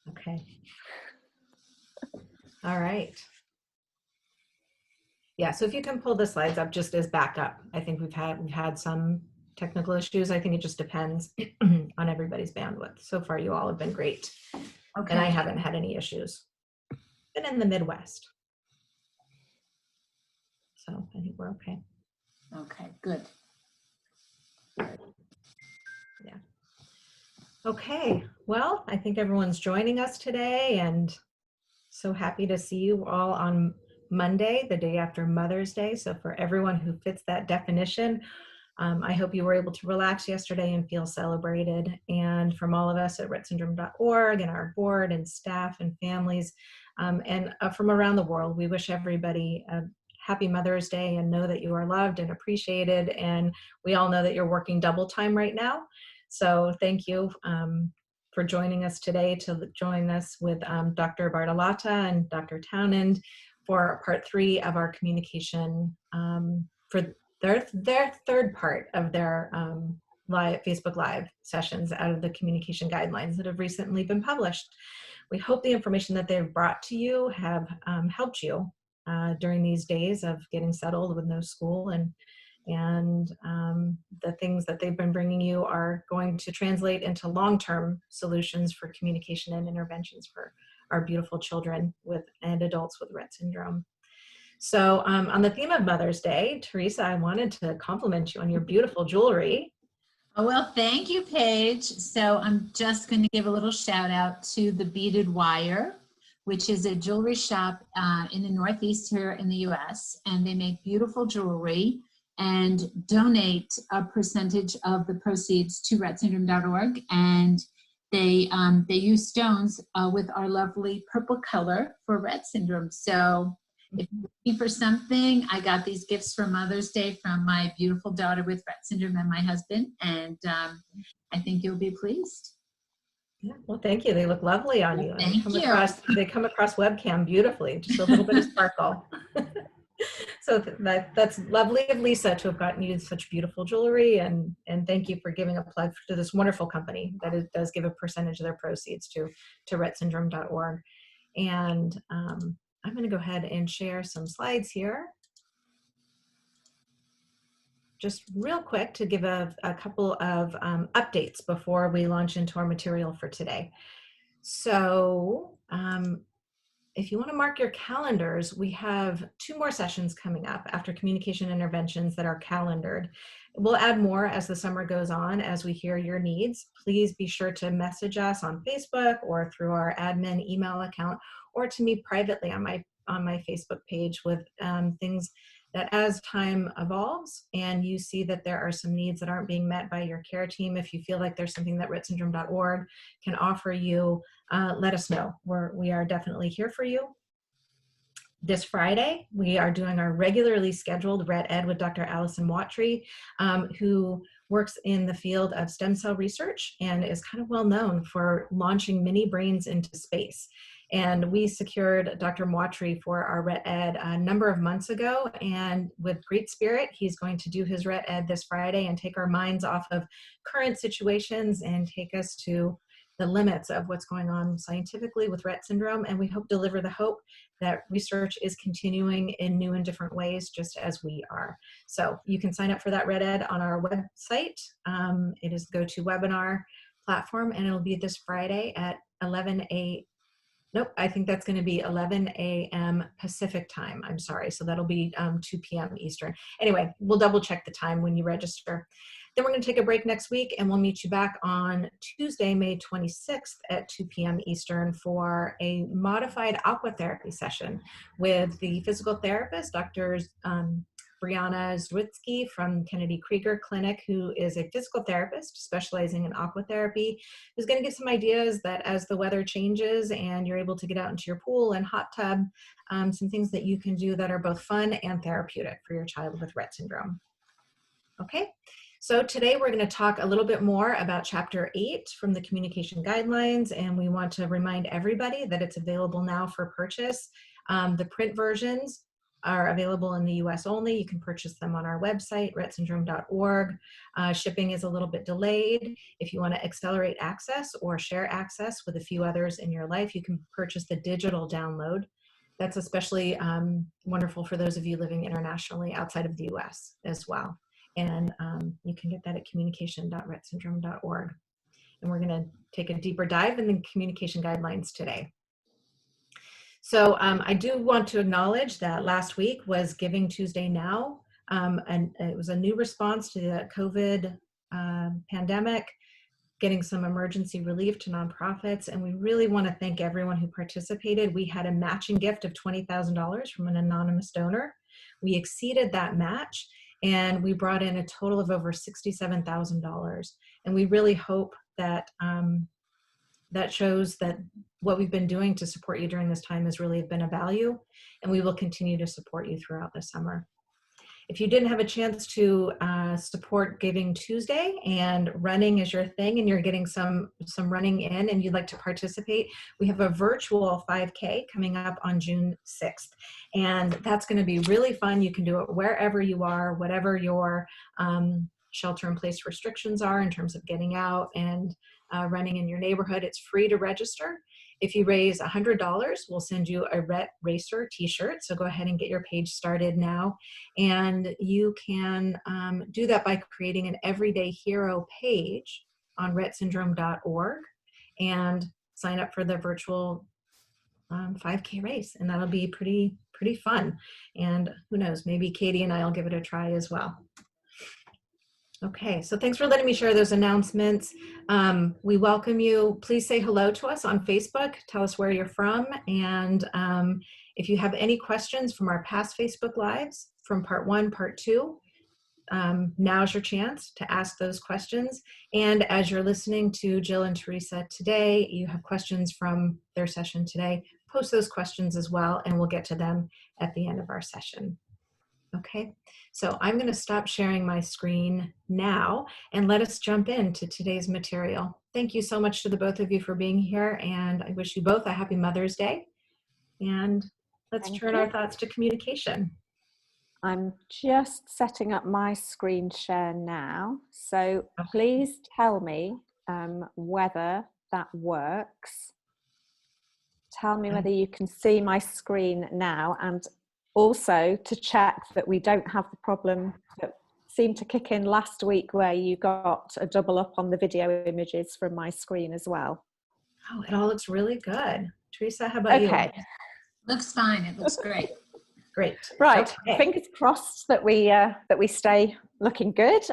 Okay. All right. Yeah, so if you can pull the slides up just as backup. I think we've had some technical issues. I think it just depends on everybody's bandwidth. So far, you all have been great. Okay. And I haven't had any issues. Been in the Midwest. So I think we're okay. Okay, good. Yeah. Okay, well, I think everyone's joining us today, and so happy to see you all on Monday, the day after Mother's Day. So for everyone who fits that definition, I hope you were able to relax yesterday and feel celebrated. And from all of us at rettsyndrome.org and our board and staff and families, and from around the world, we wish everybody a happy Mother's Day and know that you are loved and appreciated. And we all know that you're working double time right now. So thank you for joining us today to join us with Dr. Bartolotta and Dr. Townend for part 3 of our communication for their third part of their Facebook Live sessions out of the communication guidelines that have recently been published. We hope the information that they've brought to you have helped you during these days of getting settled with no school, and the things that they've been bringing you are going to translate into long-term solutions for communication and interventions for our beautiful children and adults with Rett syndrome. So on the theme of Mother's Day, Theresa, I wanted to compliment you on your beautiful jewelry. Oh, well, thank you, Paige. So I'm just going to give a little shout out to the Beaded Wire, which is a jewelry shop in the Northeast here in the US, and they make beautiful jewelry and donate a percentage of the proceeds to rettsyndrome.org. And they use stones with our lovely purple color for Rett syndrome. So if you're looking for something, I got these gifts for Mother's Day from my beautiful daughter with Rett syndrome and my husband, and I think you'll be pleased. Yeah, well, thank you. They look lovely on you. Thank you. They come across webcam beautifully, just a little bit of sparkle. So that's lovely of Lisa to have gotten you such beautiful jewelry, and thank you for giving a plug to this wonderful company that does give a percentage of their proceeds to rettsyndrome.org. And I'm going to go ahead and share some slides here. Just real quick to give a couple of updates before we launch into our material for today. So if you want to mark your calendars, we have 2 more sessions coming up after communication interventions that are calendared. We'll add more as the summer goes on as we hear your needs. Please be sure to message us on Facebook or through our admin email account, or to me privately on my Facebook page with things that as time evolves and you see that there are some needs that aren't being met by your care team, if you feel like there's something that rettsyndrome.org can offer you, let us know. We are definitely here for you. This Friday, we are doing our regularly scheduled Rett Ed with Dr. Allison Watry, who works in the field of stem cell research and is kind of well known for launching mini brains into space. And we secured Dr. Watry for our Rett Ed a number of months ago, and with great spirit, he's going to do his Rett Ed this Friday and take our minds off of current situations and take us to the limits of what's going on scientifically with Rett syndrome, and we hope deliver the hope that research is continuing in new and different ways, just as we are. So you can sign up for that Rett Ed on our website. It is the GoToWebinar platform, and it'll be this Friday at 11 a.m. Nope, I think that's going to be 11 a.m. Pacific time. I'm sorry. So that'll be 2 p.m. Eastern. Anyway, we'll double check the time when you register. Then we're going to take a break next week, and we'll meet you back on Tuesday, May 26th at 2 p.m. Eastern for a modified aqua therapy session with the physical therapist, Dr. Brianna Zwitsky from Kennedy Krieger Clinic, who is a physical therapist specializing in aqua therapy, who's going to give some ideas that as the weather changes and you're able to get out into your pool and hot tub, some things that you can do that are both fun and therapeutic for your child with Rett syndrome. Okay, so today we're going to talk a little bit more about Chapter 8 from the Communication Guidelines, and we want to remind everybody that it's available now for purchase. The print versions are available in the US only. You can purchase them on our website, rettsyndrome.org. Shipping is a little bit delayed. If you want to accelerate access or share access with a few others in your life, you can purchase the digital download. That's especially wonderful for those of you living internationally outside of the US as well. And you can get that at communication.rettsyndrome.org. And we're going to take a deeper dive in the communication guidelines today. So I do want to acknowledge that last week was Giving Tuesday Now, and it was a new response to the COVID pandemic, getting some emergency relief to nonprofits. And we really want to thank everyone who participated. We had a matching gift of $20,000 from an anonymous donor. We exceeded that match, and we brought in a total of over $67,000. And we really hope that that shows that what we've been doing to support you during this time has really been a value, and we will continue to support you throughout the summer. If you didn't have a chance to support Giving Tuesday and running is your thing, and you're getting some running in and you'd like to participate, we have a virtual 5K coming up on June 6th. And that's going to be really fun. You can do it wherever you are, whatever your shelter in place restrictions are in terms of getting out and running in your neighborhood. It's free to register. If you raise $100, we'll send you a Rett Racer t-shirt. So go ahead and get your page started now. And you can do that by creating an Everyday Hero page on rettsyndrome.org and sign up for the virtual 5K race. And that'll be pretty fun. And who knows, maybe Katie and I will give it a try as well. Okay, so thanks for letting me share those announcements. We welcome you. Please say hello to us on Facebook. Tell us where you're from. And if you have any questions from our past Facebook Lives, from part 1, part 2, now's your chance to ask those questions. And as you're listening to Gill and Theresa today, you have questions from their session today, post those questions as well, and we'll get to them at the end of our session. Okay, so I'm going to stop sharing my screen now and let us jump into today's material. Thank you so much to the both of you for being here, and I wish you both a happy Mother's Day. And let's turn our thoughts to communication. I'm just setting up my screen share now, so please tell me whether that works. Tell me whether you can see my screen now, and also to check that we don't have the problem that seemed to kick in last week where you got a double up on the video images from my screen as well. Oh, it all looks really good. Theresa, how about you? Okay. Looks fine. It looks great. Great. Right. Okay. Fingers crossed that we stay looking good.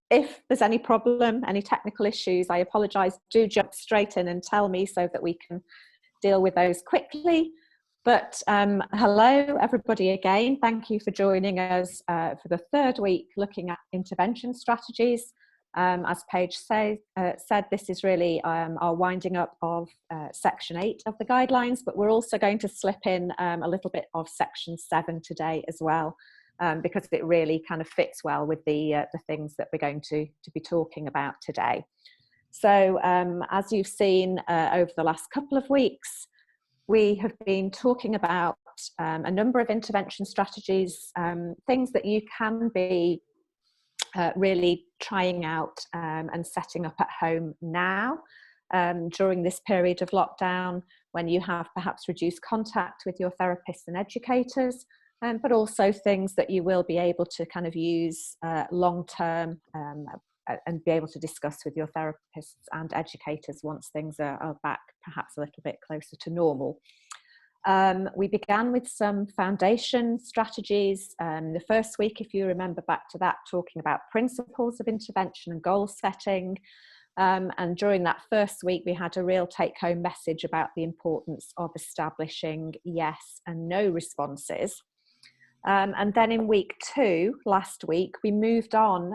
If there's any problem, any technical issues, I apologize. Do jump straight in and tell me so that we can deal with those quickly. But hello, everybody again. Thank you for joining us for the third week looking at intervention strategies. As Paige said, this is really our winding up of Section 8 of the guidelines, but we're also going to slip in a little bit of Section 7 today as well, because it really kind of fits well with the things that we're going to be talking about today. So as you've seen over the last couple of weeks, we have been talking about a number of intervention strategies, things that you can be really trying out and setting up at home now during this period of lockdown, when you have perhaps reduced contact with your therapists and educators, but also things that you will be able to kind of use long term and be able to discuss with your therapists and educators once things are back perhaps a little bit closer to normal. We began with some foundation strategies. The first week, if you remember back to that, talking about principles of intervention and goal setting. And during that first week, we had a real take-home message about the importance of establishing yes and no responses. And then in week 2, last week, we moved on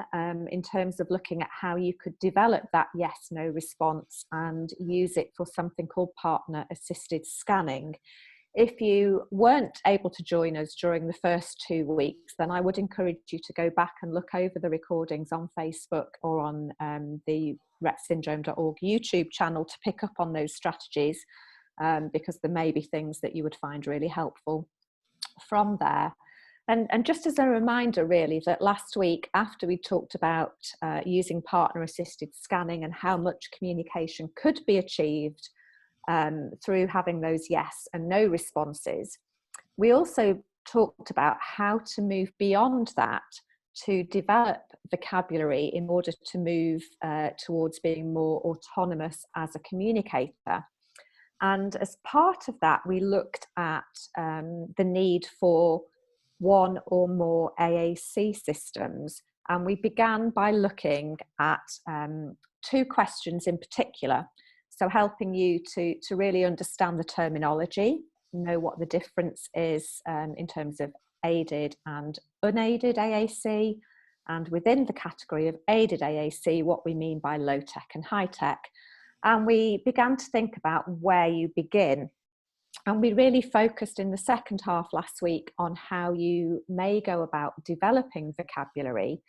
in terms of looking at how you could develop that yes-no response and use it for something called partner-assisted scanning. If you weren't able to join us during the first 2 weeks, then I would encourage you to go back and look over the recordings on Facebook or on the rettsyndrome.org YouTube channel to pick up on those strategies, because there may be things that you would find really helpful. from there. And just as a reminder, really, that last week, after we talked about using partner-assisted scanning and how much communication could be achieved through having those yes and no responses, we also talked about how to move beyond that to develop vocabulary in order to move towards being more autonomous as a communicator. And as part of that, we looked at the need for one or more AAC systems. And we began by looking at two questions in particular. So helping you to really understand the terminology, know what the difference is in terms of aided and unaided AAC, and within the category of aided AAC, what we mean by low tech and high tech. And we began to think about where you begin. And we really focused in the second half last week on how you may go about developing vocabulary.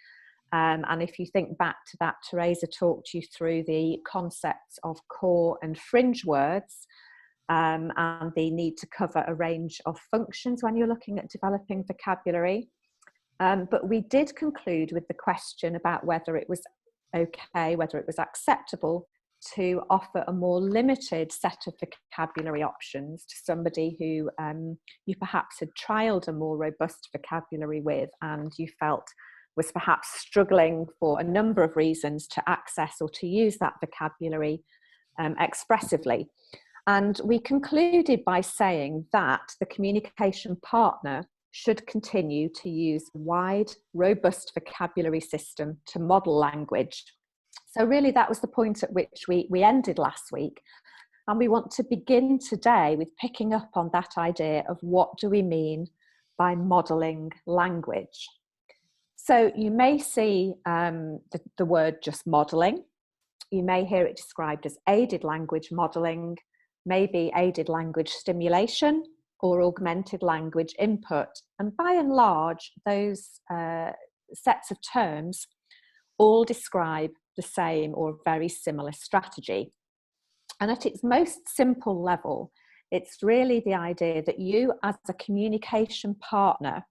And if you think back to that, Theresa talked you through the concepts of core and fringe words, and the need to cover a range of functions when you're looking at developing vocabulary. But we did conclude with the question about whether it was okay, whether it was acceptable to offer a more limited set of vocabulary options to somebody who you perhaps had trialled a more robust vocabulary with, and you felt was perhaps struggling for a number of reasons to access or to use that vocabulary expressively. And we concluded by saying that the communication partner should continue to use a wide, robust vocabulary system to model language. So really that was the point at which we ended last week. And we want to begin today with picking up on that idea of what do we mean by modelling language. So you may see the word just modelling. You may hear it described as aided language modelling, maybe aided language stimulation or augmented language input. And by and large, those sets of terms all describe the same or very similar strategy. And at its most simple level, it's really the idea that you as a communication partner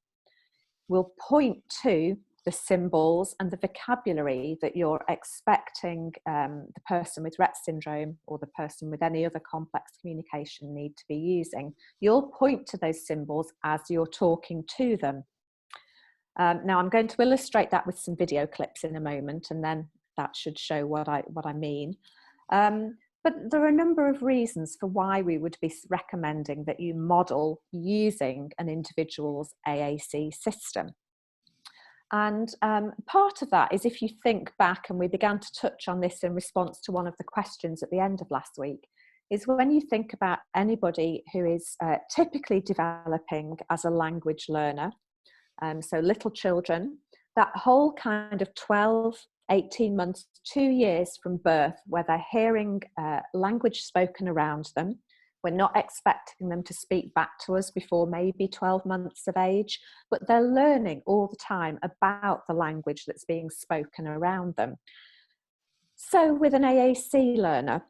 will point to the symbols and the vocabulary that you're expecting the person with Rett syndrome or the person with any other complex communication need to be using. You'll point to those symbols as you're talking to them. Now I'm going to illustrate that with some video clips in a moment, and then that should show what I mean. But there are a number of reasons for why we would be recommending that you model using an individual's AAC system. And part of that is, if you think back, and we began to touch on this in response to one of the questions at the end of last week, is when you think about anybody who is typically developing as a language learner, so little children, that whole kind of 12, 18 months, 2 years from birth, where they're hearing language spoken around them. We're not expecting them to speak back to us before maybe 12 months of age, but they're learning all the time about the language that's being spoken around them. So with an AAC learner,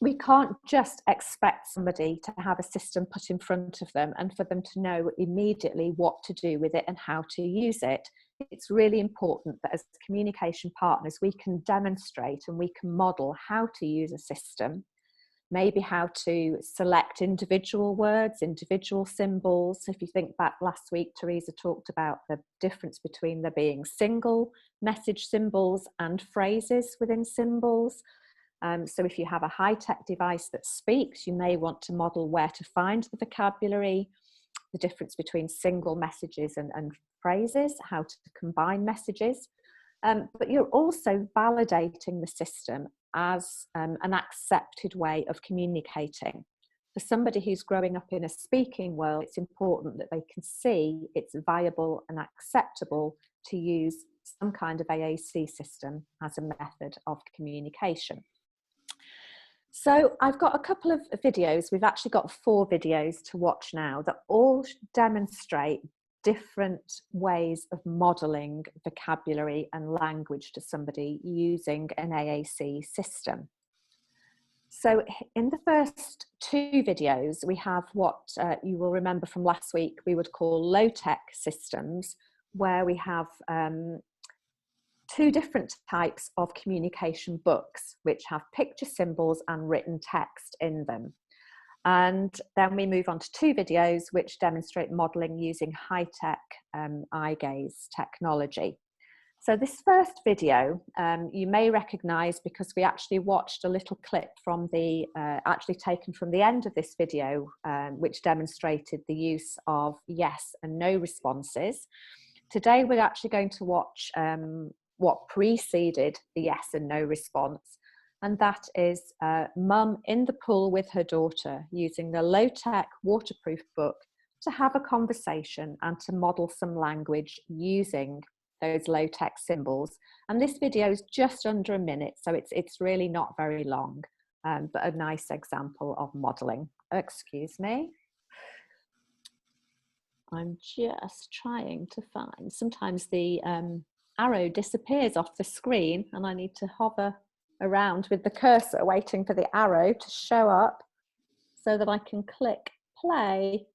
we can't just expect somebody to have a system put in front of them and for them to know immediately what to do with it and how to use it. It's really important that as communication partners, we can demonstrate and we can model how to use a system, maybe how to select individual words, individual symbols. If you think back last week, Theresa talked about the difference between there being single message symbols and phrases within symbols. So if you have a high-tech device that speaks, you may want to model where to find the vocabulary, the difference between single messages and phrases, how to combine messages. But you're also validating the system as an accepted way of communicating. For somebody who's growing up in a speaking world, it's important that they can see it's viable and acceptable to use some kind of AAC system as a method of communication. So I've got a couple of videos. We've actually got 4 videos to watch now that all demonstrate different ways of modelling vocabulary and language to somebody using an AAC system. So in the first two videos, we have what you will remember from last week we would call low-tech systems, where we have two different types of communication books, which have picture symbols and written text in them. And then we move on to two videos which demonstrate modelling using high-tech eye gaze technology. So this first video you may recognise because we actually watched a little clip from the, actually taken from the end of this video, which demonstrated the use of yes and no responses. Today we're actually going to watch what preceded the yes and no response, and that is mum in the pool with her daughter using the low-tech waterproof book to have a conversation and to model some language using those low-tech symbols. And this video is just under a minute, so it's really not very long, but a nice example of modeling. Excuse me. I'm just trying to find, sometimes the arrow disappears off the screen and I need to hover around with the cursor waiting for the arrow to show up so that I can click play.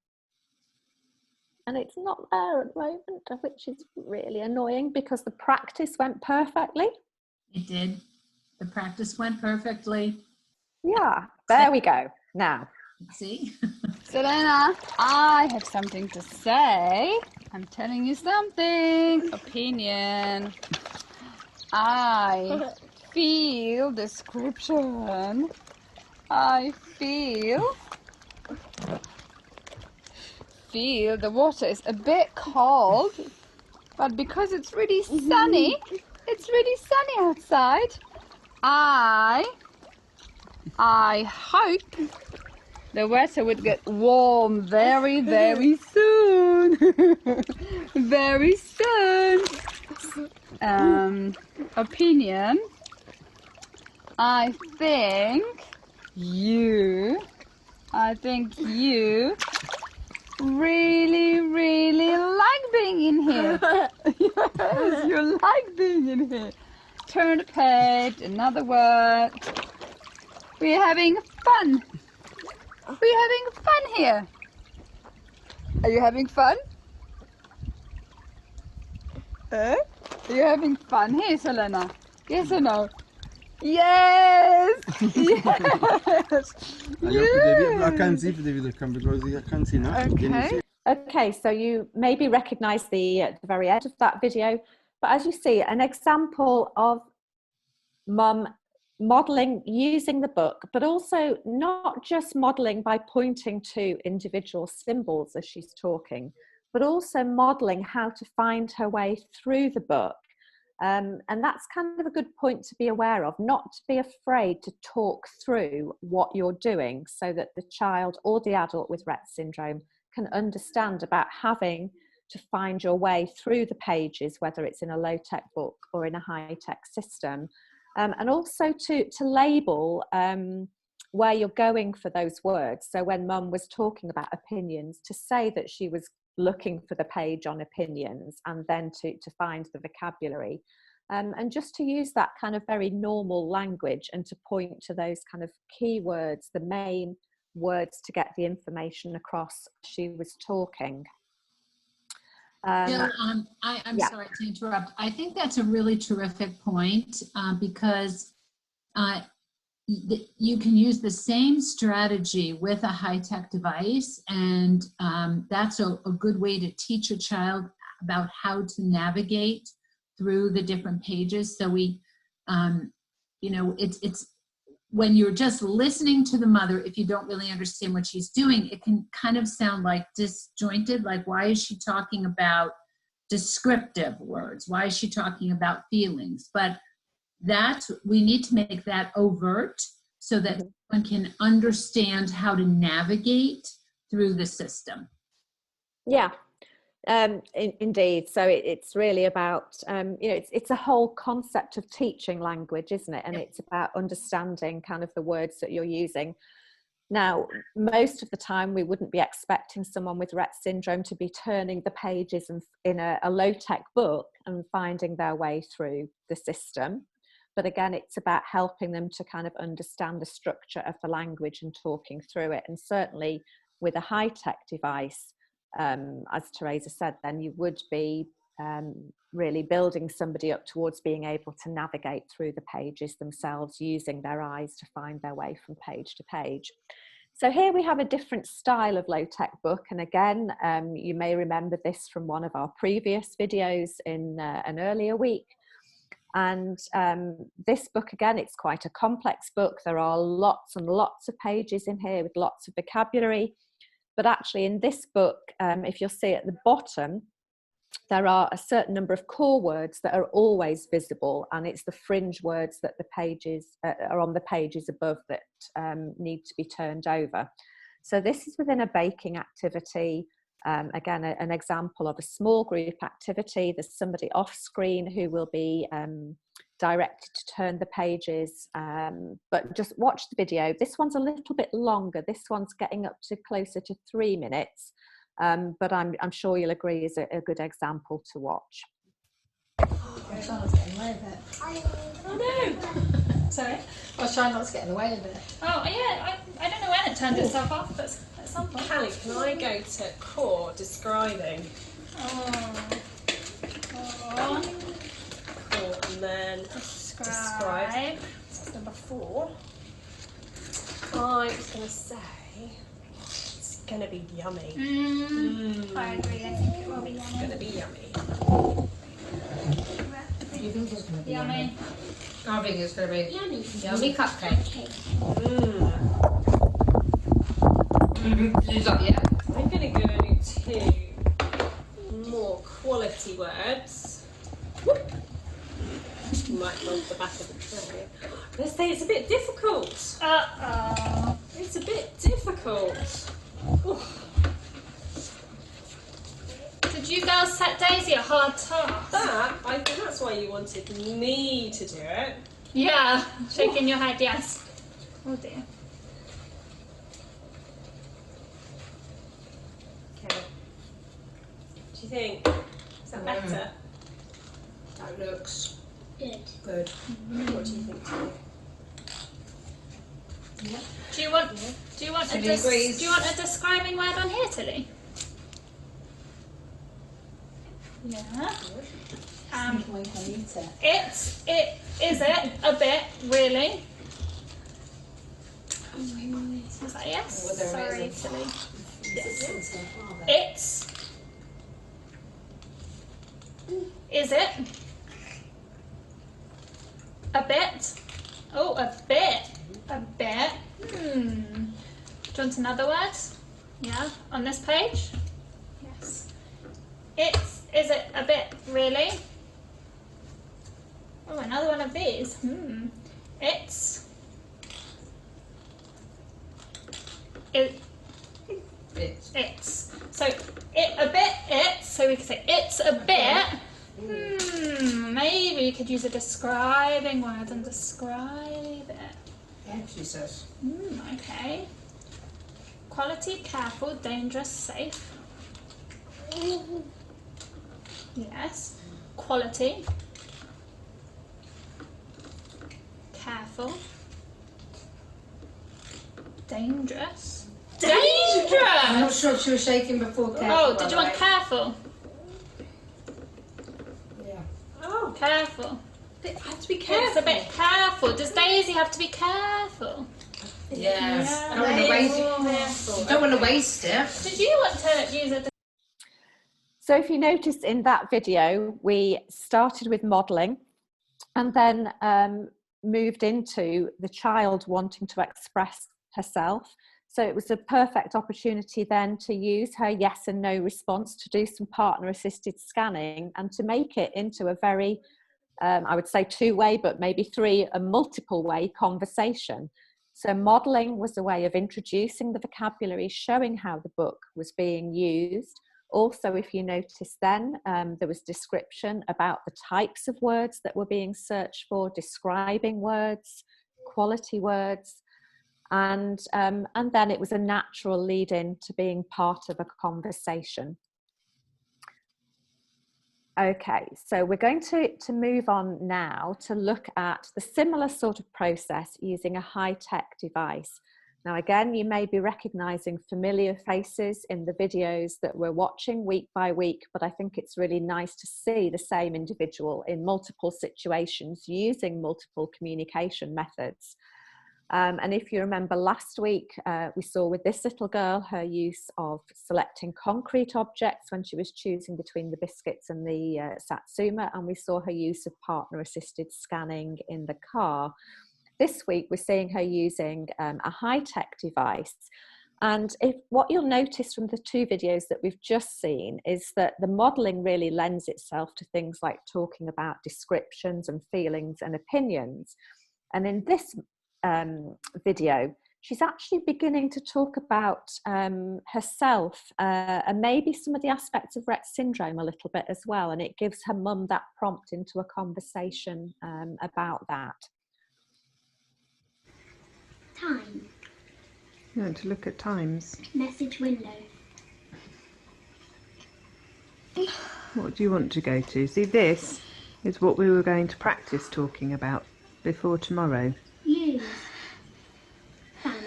And it's not there at the moment, which is really annoying because the practice went perfectly. It did. The practice went perfectly. Yeah, there we go. Now. See? Selena, I have something to say. I'm telling you something. Opinion. I feel description. I feel the water is a bit cold, but because it's really sunny, outside. I hope the weather would get warm very, very soon. Very soon. Opinion. I think you really, really like being in here. Yes, you like being in here. Turn the page, another word. We're having fun. We're having fun here. Are you having fun? Are you having fun here, Selena? Yes or no? Yes! Yes! I can't see if the video come because I can't see now. Okay. Okay, so you maybe recognise the very end of that video, but as you see, an example of mum modelling using the book, but also not just modelling by pointing to individual symbols as she's talking, but also modelling how to find her way through the book. And that's kind of a good point to be aware of, not to be afraid to talk through what you're doing so that the child or the adult with Rett syndrome can understand about having to find your way through the pages, whether it's in a low-tech book or in a high-tech system. And also to label where you're going for those words. So when mum was talking about opinions, to say that she was looking for the page on opinions and then to find the vocabulary. And just to use that kind of very normal language and to point to those kind of key words, the main words to get the information across she was talking. Jill, I'm sorry to interrupt. I think that's a really terrific point because you can use the same strategy with a high-tech device, and that's a good way to teach a child about how to navigate through the different pages. So we, you know, it's when you're just listening to the mother, if you don't really understand what she's doing, it can kind of sound like disjointed, like why is she talking about descriptive words? Why is she talking about feelings? But we need to make that overt so that one can understand how to navigate through the system. Yeah, indeed. So it's really about, you know, it's a whole concept of teaching language, isn't it? And it's about understanding kind of the words that you're using. Now, most of the time we wouldn't be expecting someone with Rett syndrome to be turning the pages in a low-tech book and finding their way through the system. but again, it's about helping them to kind of understand the structure of the language and talking through it. And certainly with a high-tech device, as Theresa said, then you would be really building somebody up towards being able to navigate through the pages themselves, using their eyes to find their way from page to page. So here we have a different style of low-tech book, and again, you may remember this from one of our previous videos in an earlier week. And this book, again, it's quite a complex book. There are lots and lots of pages in here with lots of vocabulary. But actually in this book, if you'll see at the bottom, there are a certain number of core words that are always visible, and it's the fringe words that the pages are on the pages above that need to be turned over. So this is within a baking activity. Again, an example of a small group activity. There's somebody off screen who will be directed to turn the pages, but just watch the video. This one's a little bit longer. This one's getting up to closer to 3 minutes, but I'm sure you'll agree is a good example to watch. Oh no! Sorry? I was trying not to get in the way of it. Oh yeah, I don't know when it turned itself off, but at some point. Callie, can I go to core describing? Oh. Core, and then Describe. That's number 4. I was going to say it's going to be yummy. I agree, I think it will be It's yummy. going to be yummy. You think it's going to be Yummy. I think it's going to be yummy cupcake. Is that yet? I'm going to go to more quality words. Might love the back of the tray. Let's say it's a bit difficult. Uh-oh. It's a bit difficult. Ooh. Did you girls set Daisy a hard task? I think that's why you wanted me to do it. Yeah, shaking your head, yes. Oh dear. Okay. Do you think? Is that better? That looks Good. good. What do you think, Tilly? Yeah. Do you want a describing word on here, Tilly? Yeah. Is it a bit really? Was that yes? Sorry, Tilly. Yes. Is it a bit? Oh, a bit. A bit. Do you want another word? Yeah, on this page? Yes. Is it a bit really? Oh, another one of these. It's so so we could say it's a bit. Maybe you could use a describing word and describe it. Yeah, she says. Okay. Quality, careful, dangerous, safe. Yes. Quality. Careful. Dangerous. Dangerous! I'm not sure she was shaking before careful. Oh, did you want careful? Yeah. Oh, Careful. I have to be It's careful. a bit careful. Does Daisy have to be careful? Yes. Yeah. I don't want to waste it. Don't want to waste it. Did you want to use a... So if you noticed in that video, we started with modelling and then moved into the child wanting to express herself. So it was a perfect opportunity then to use her yes and no response to do some partner assisted scanning and to make it into a very, I would say 2-way, but maybe 3, a multiple way conversation. So modelling was a way of introducing the vocabulary, showing how the book was being used. Also, if you notice then, there was description about the types of words that were being searched for, describing words, quality words, and then it was a natural lead-in to being part of a conversation. Okay, so we're going to move on now to look at the similar sort of process using a high-tech device. Now, again, you may be recognizing familiar faces in the videos that we're watching week by week, but I think it's really nice to see the same individual in multiple situations using multiple communication methods. And if you remember last week, we saw with this little girl her use of selecting concrete objects when she was choosing between the biscuits and the satsuma, and we saw her use of partner-assisted scanning in the car. This week, we're seeing her using a high-tech device. And what you'll notice from the two videos that we've just seen is that the modelling really lends itself to things like talking about descriptions and feelings and opinions. And in this video, she's actually beginning to talk about herself and maybe some of the aspects of Rett syndrome a little bit as well. And it gives her mum that prompt into a conversation about that. Time. You want to look at times? Message window. What do you want to go to? See, this is what we were going to practice talking about before tomorrow. Use. Family.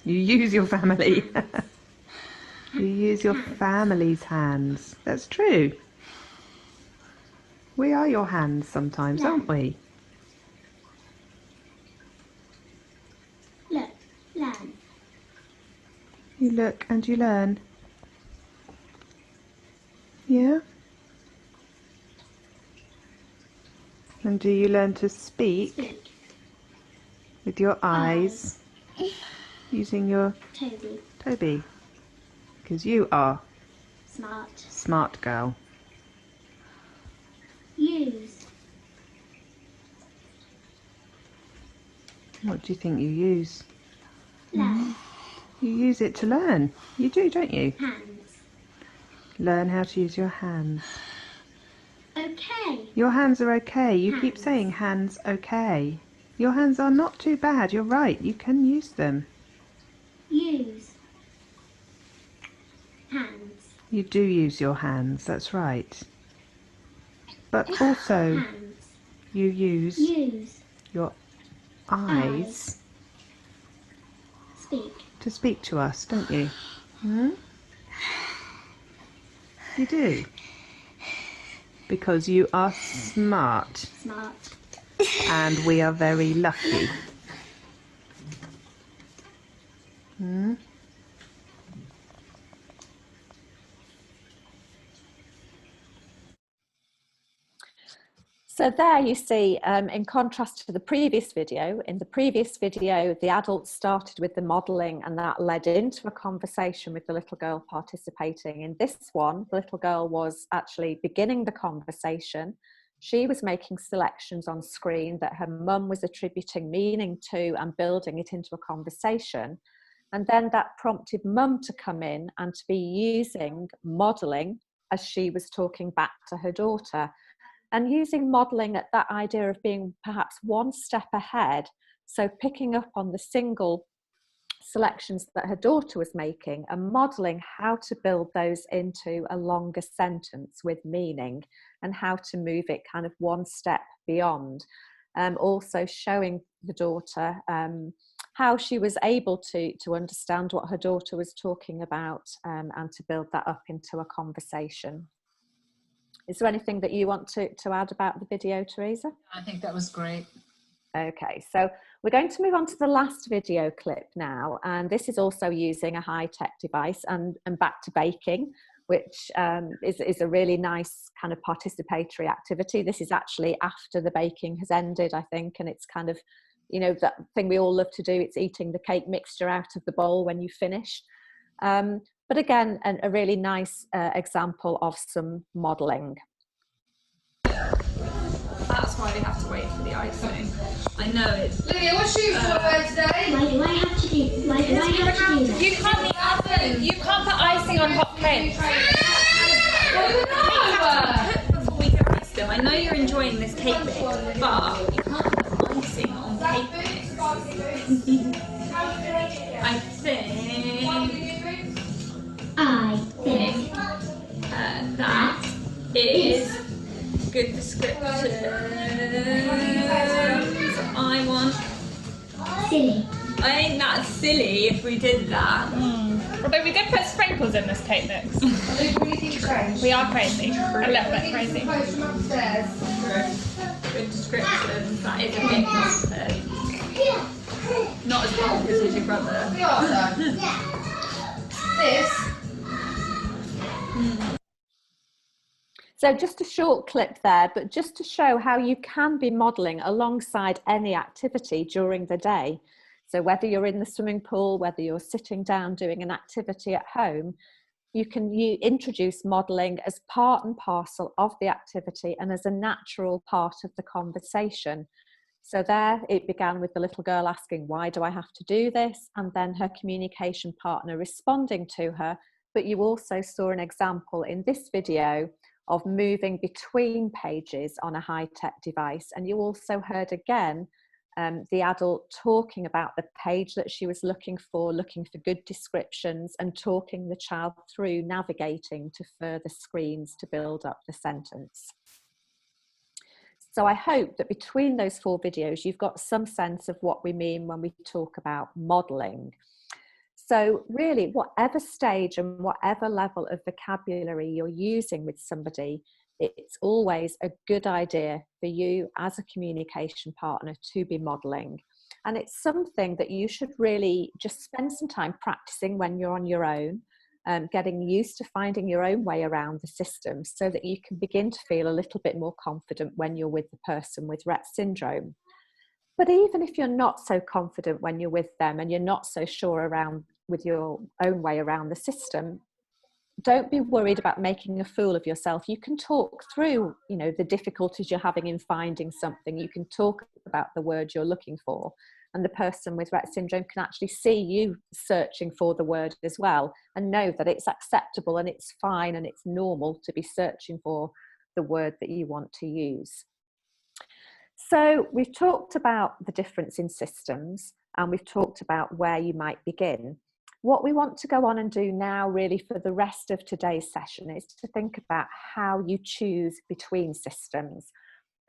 You use your family. You use your family's hands. That's true. We are your hands sometimes, aren't we? Look. Learn. You look and you learn. Yeah? And do you learn to speak? Speak. With your eyes, using your Toby, because you are smart girl. Use. What do you think you use? Learn. You use it to learn. You do, don't you? Hands. Learn how to use your hands. Okay. Your hands are okay. You keep saying hands okay. Your hands are not too bad. You're right. You can use them. Use. Hands. You do use your hands. That's right. But also, Hands. you use your eyes Speak. to speak to us, don't you? Hmm? You do. Because you are smart. Smart. And we are very lucky. Hmm? So there you see, in contrast to the previous video, in the previous video, the adults started with the modelling and that led into a conversation with the little girl participating. In this one, the little girl was actually beginning the conversation. She was making selections on screen that her mum was attributing meaning to and building it into a conversation. And then that prompted mum to come in and to be using modelling as she was talking back to her daughter. And using modelling at that idea of being perhaps one step ahead, so picking up on the single selections that her daughter was making and modelling how to build those into a longer sentence with meaning and how to move it kind of one step beyond. Also showing the daughter how she was able to understand what her daughter was talking about and to build that up into a conversation. Is there anything that you want to add about the video, Theresa? I think that was great. Okay, so we're going to move on to the last video clip now, and this is also using a high-tech device and back to baking, which is a really nice kind of participatory activity. This is actually after the baking has ended, I think, and it's kind of, you know, that thing we all love to do, it's eating the cake mixture out of the bowl when you finish. But again, a really nice example of some modelling. That's why we have to wait for the icing. I know it's... Lydia, what's shoes for today? Why do I have to do that? You can't eat oven. You can't put icing on hot cakes. Before we can ice them. I know you're enjoying this cake mix, but you can't put icing on cake mix. I think that is good descriptions. I want. Silly. I think that's silly if we did that. Although we did put sprinkles in this cake mix. We are crazy. A little bit crazy. Good descriptions. That is a bit nonsense. Not as bonkers as your brother. So just a short clip there, but just to show how you can be modelling alongside any activity during the day. So whether you're in the swimming pool, whether you're sitting down doing an activity at home, you introduce modelling as part and parcel of the activity and as a natural part of the conversation. So there it began with the little girl asking, why do I have to do this? And then her communication partner responding to her. But you also saw an example in this video of moving between pages on a high-tech device. And you also heard again the adult talking about the page that she was looking for good descriptions, and talking the child through navigating to further screens to build up the sentence. So I hope that between those 4 videos, you've got some sense of what we mean when we talk about modelling. So really, whatever stage and whatever level of vocabulary you're using with somebody, it's always a good idea for you as a communication partner to be modelling. And it's something that you should really just spend some time practicing when you're on your own, getting used to finding your own way around the system so that you can begin to feel a little bit more confident when you're with the person with Rett syndrome. But even if you're not so confident when you're with them and you're not so sure with your own way around the system, don't be worried about making a fool of yourself. You can talk through, the difficulties you're having in finding something. You can talk about the word you're looking for, and the person with Rett syndrome can actually see you searching for the word as well, and know that it's acceptable and it's fine and it's normal to be searching for the word that you want to use. So we've talked about the difference in systems, and we've talked about where you might begin. What we want to go on and do now really for the rest of today's session is to think about how you choose between systems.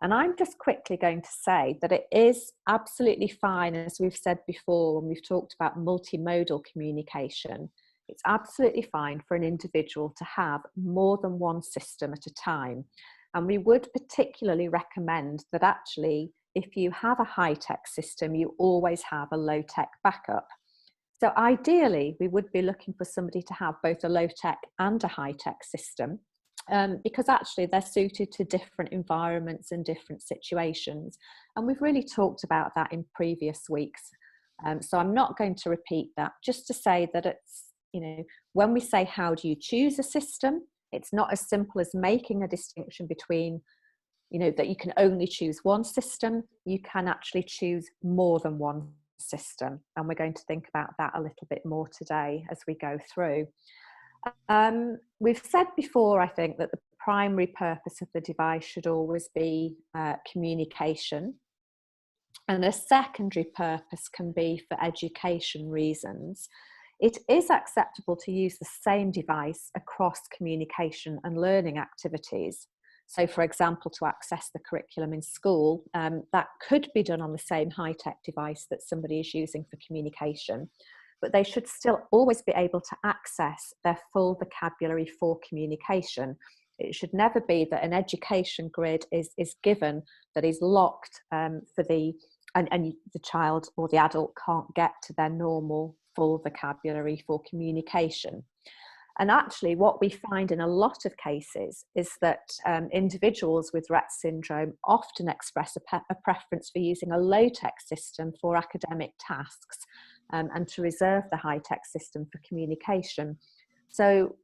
And I'm just quickly going to say that it is absolutely fine, as we've said before when we've talked about multimodal communication, it's absolutely fine for an individual to have more than one system at a time. And we would particularly recommend that actually, if you have a high-tech system, you always have a low-tech backup. So ideally, we would be looking for somebody to have both a low-tech and a high-tech system, because actually they're suited to different environments and different situations. And we've really talked about that in previous weeks. So I'm not going to repeat that, just to say that it's, when we say how do you choose a system, it's not as simple as making a distinction between, that you can only choose one system. You can actually choose more than one system, and we're going to think about that a little bit more today as we go through. We've said before, I think, that the primary purpose of the device should always be communication, and a secondary purpose can be for education reasons. It is acceptable to use the same device across communication and learning activities. So, for example, to access the curriculum in school, that could be done on the same high-tech device that somebody is using for communication, but they should still always be able to access their full vocabulary for communication. It should never be that an education grid is given that is locked and the child or the adult can't get to their normal full vocabulary for communication. And actually what we find in a lot of cases is that individuals with Rett syndrome often express a preference for using a low-tech system for academic tasks and to reserve the high-tech system for communication. So,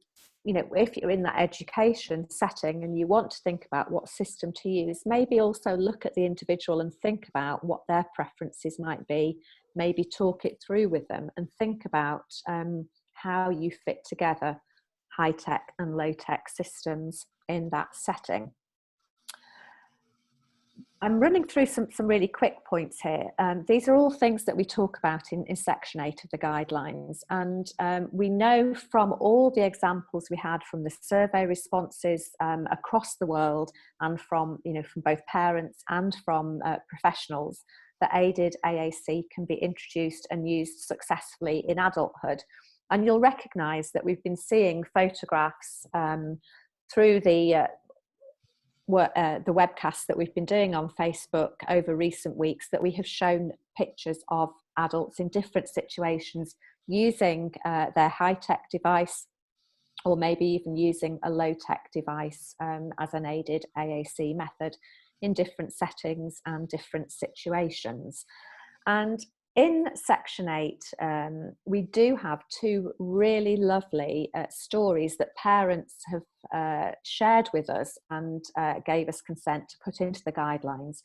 if you're in that education setting and you want to think about what system to use, maybe also look at the individual and think about what their preferences might be, maybe talk it through with them and think about how you fit together high-tech and low-tech systems in that setting. I'm running through some really quick points here. These are all things that we talk about in Section 8 of the guidelines. And we know from all the examples we had from the survey responses across the world, and from both parents and from professionals, that aided AAC can be introduced and used successfully in adulthood. And you'll recognise that we've been seeing photographs through the webcasts that we've been doing on Facebook over recent weeks, that we have shown pictures of adults in different situations using their high-tech device, or maybe even using a low-tech device as an aided AAC method in different settings and different situations. And in Section 8, we do have two really lovely stories that parents have shared with us and gave us consent to put into the guidelines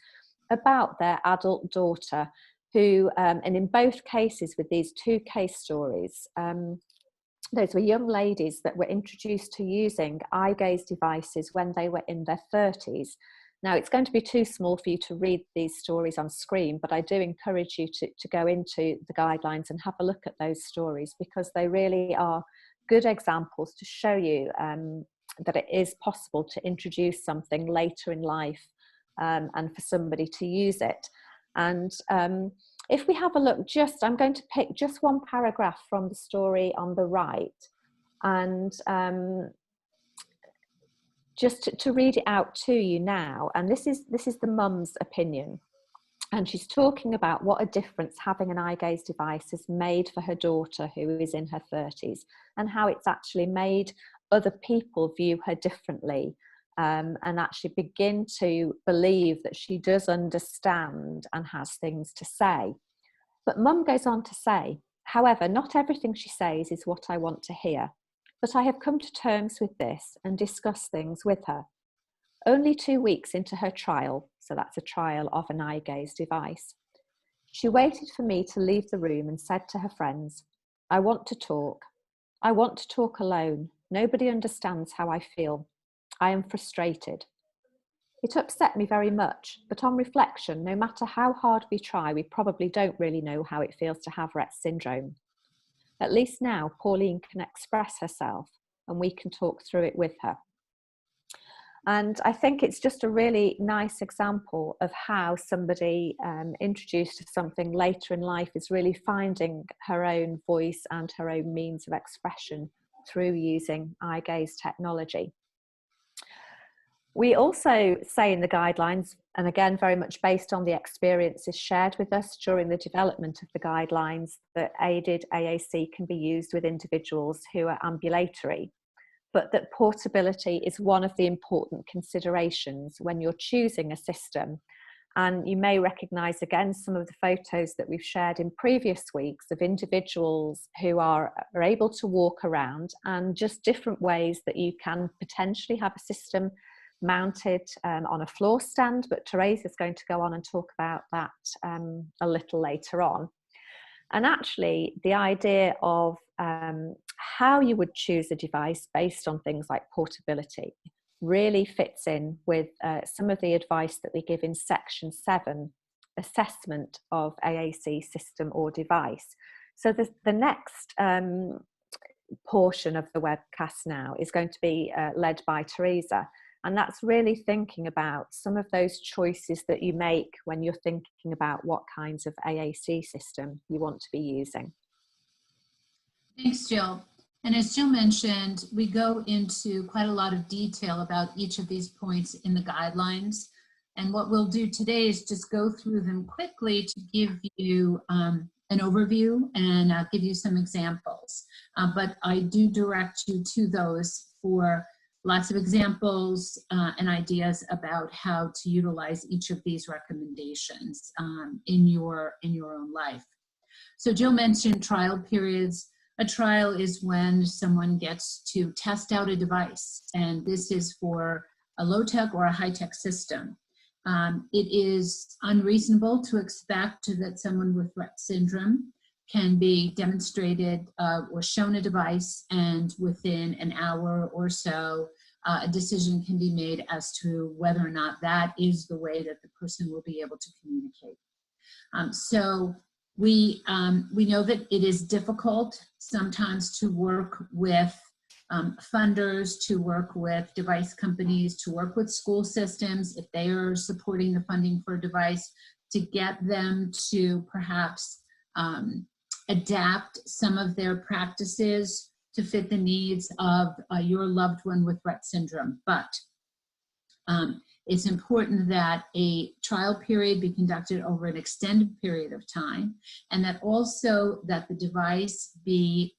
about their adult daughter, who, and in both cases with these two case stories, those were young ladies that were introduced to using eye gaze devices when they were in their 30s. Now, it's going to be too small for you to read these stories on screen, but I do encourage you to go into the guidelines and have a look at those stories, because they really are good examples to show you that it is possible to introduce something later in life and for somebody to use it. And if we have a look, I'm going to pick just one paragraph from the story on the right, and just to read it out to you now. And this is the mum's opinion, and she's talking about what a difference having an eye gaze device has made for her daughter, who is in her 30s, and how it's actually made other people view her differently, and actually begin to believe that she does understand and has things to say. But mum goes on to say, however, not everything she says is what I want to hear. But I have come to terms with this and discussed things with her. Only 2 weeks into her trial, so that's a trial of an eye gaze device, she waited for me to leave the room and said to her friends, I want to talk. I want to talk alone. Nobody understands how I feel. I am frustrated. It upset me very much, but on reflection, no matter how hard we try, we probably don't really know how it feels to have Rett syndrome. At least now Pauline can express herself and we can talk through it with her. And I think it's just a really nice example of how somebody introduced to something later in life is really finding her own voice and her own means of expression through using eye gaze technology. We also say in the guidelines, and again very much based on the experiences shared with us during the development of the guidelines, that aided AAC can be used with individuals who are ambulatory, but that portability is one of the important considerations when you're choosing a system. And you may recognise again some of the photos that we've shared in previous weeks of individuals who are able to walk around, and just different ways that you can potentially have a system mounted on a floor stand, but Theresa is going to go on and talk about that a little later on. And actually the idea of how you would choose a device based on things like portability really fits in with some of the advice that we give in Section 7, assessment of AAC system or device. So the next portion of the webcast now is going to be led by Theresa. And that's really thinking about some of those choices that you make when you're thinking about what kinds of AAC system you want to be using. Thanks, Jill. And as Jill mentioned, we go into quite a lot of detail about each of these points in the guidelines. And what we'll do today is just go through them quickly to give you an overview and give you some examples. But I do direct you to those for lots of examples and ideas about how to utilize each of these recommendations in your own life. So Jill mentioned trial periods. A trial is when someone gets to test out a device, and this is for a low-tech or a high-tech system. It is unreasonable to expect that someone with Rett syndrome can be demonstrated or shown a device, and within an hour or so a decision can be made as to whether or not that is the way that the person will be able to communicate. So we know that it is difficult sometimes to work with funders, to work with device companies, to work with school systems if they are supporting the funding for a device, to get them to perhaps adapt some of their practices to fit the needs of your loved one with Rett syndrome. But it's important that a trial period be conducted over an extended period of time, and that also that the device be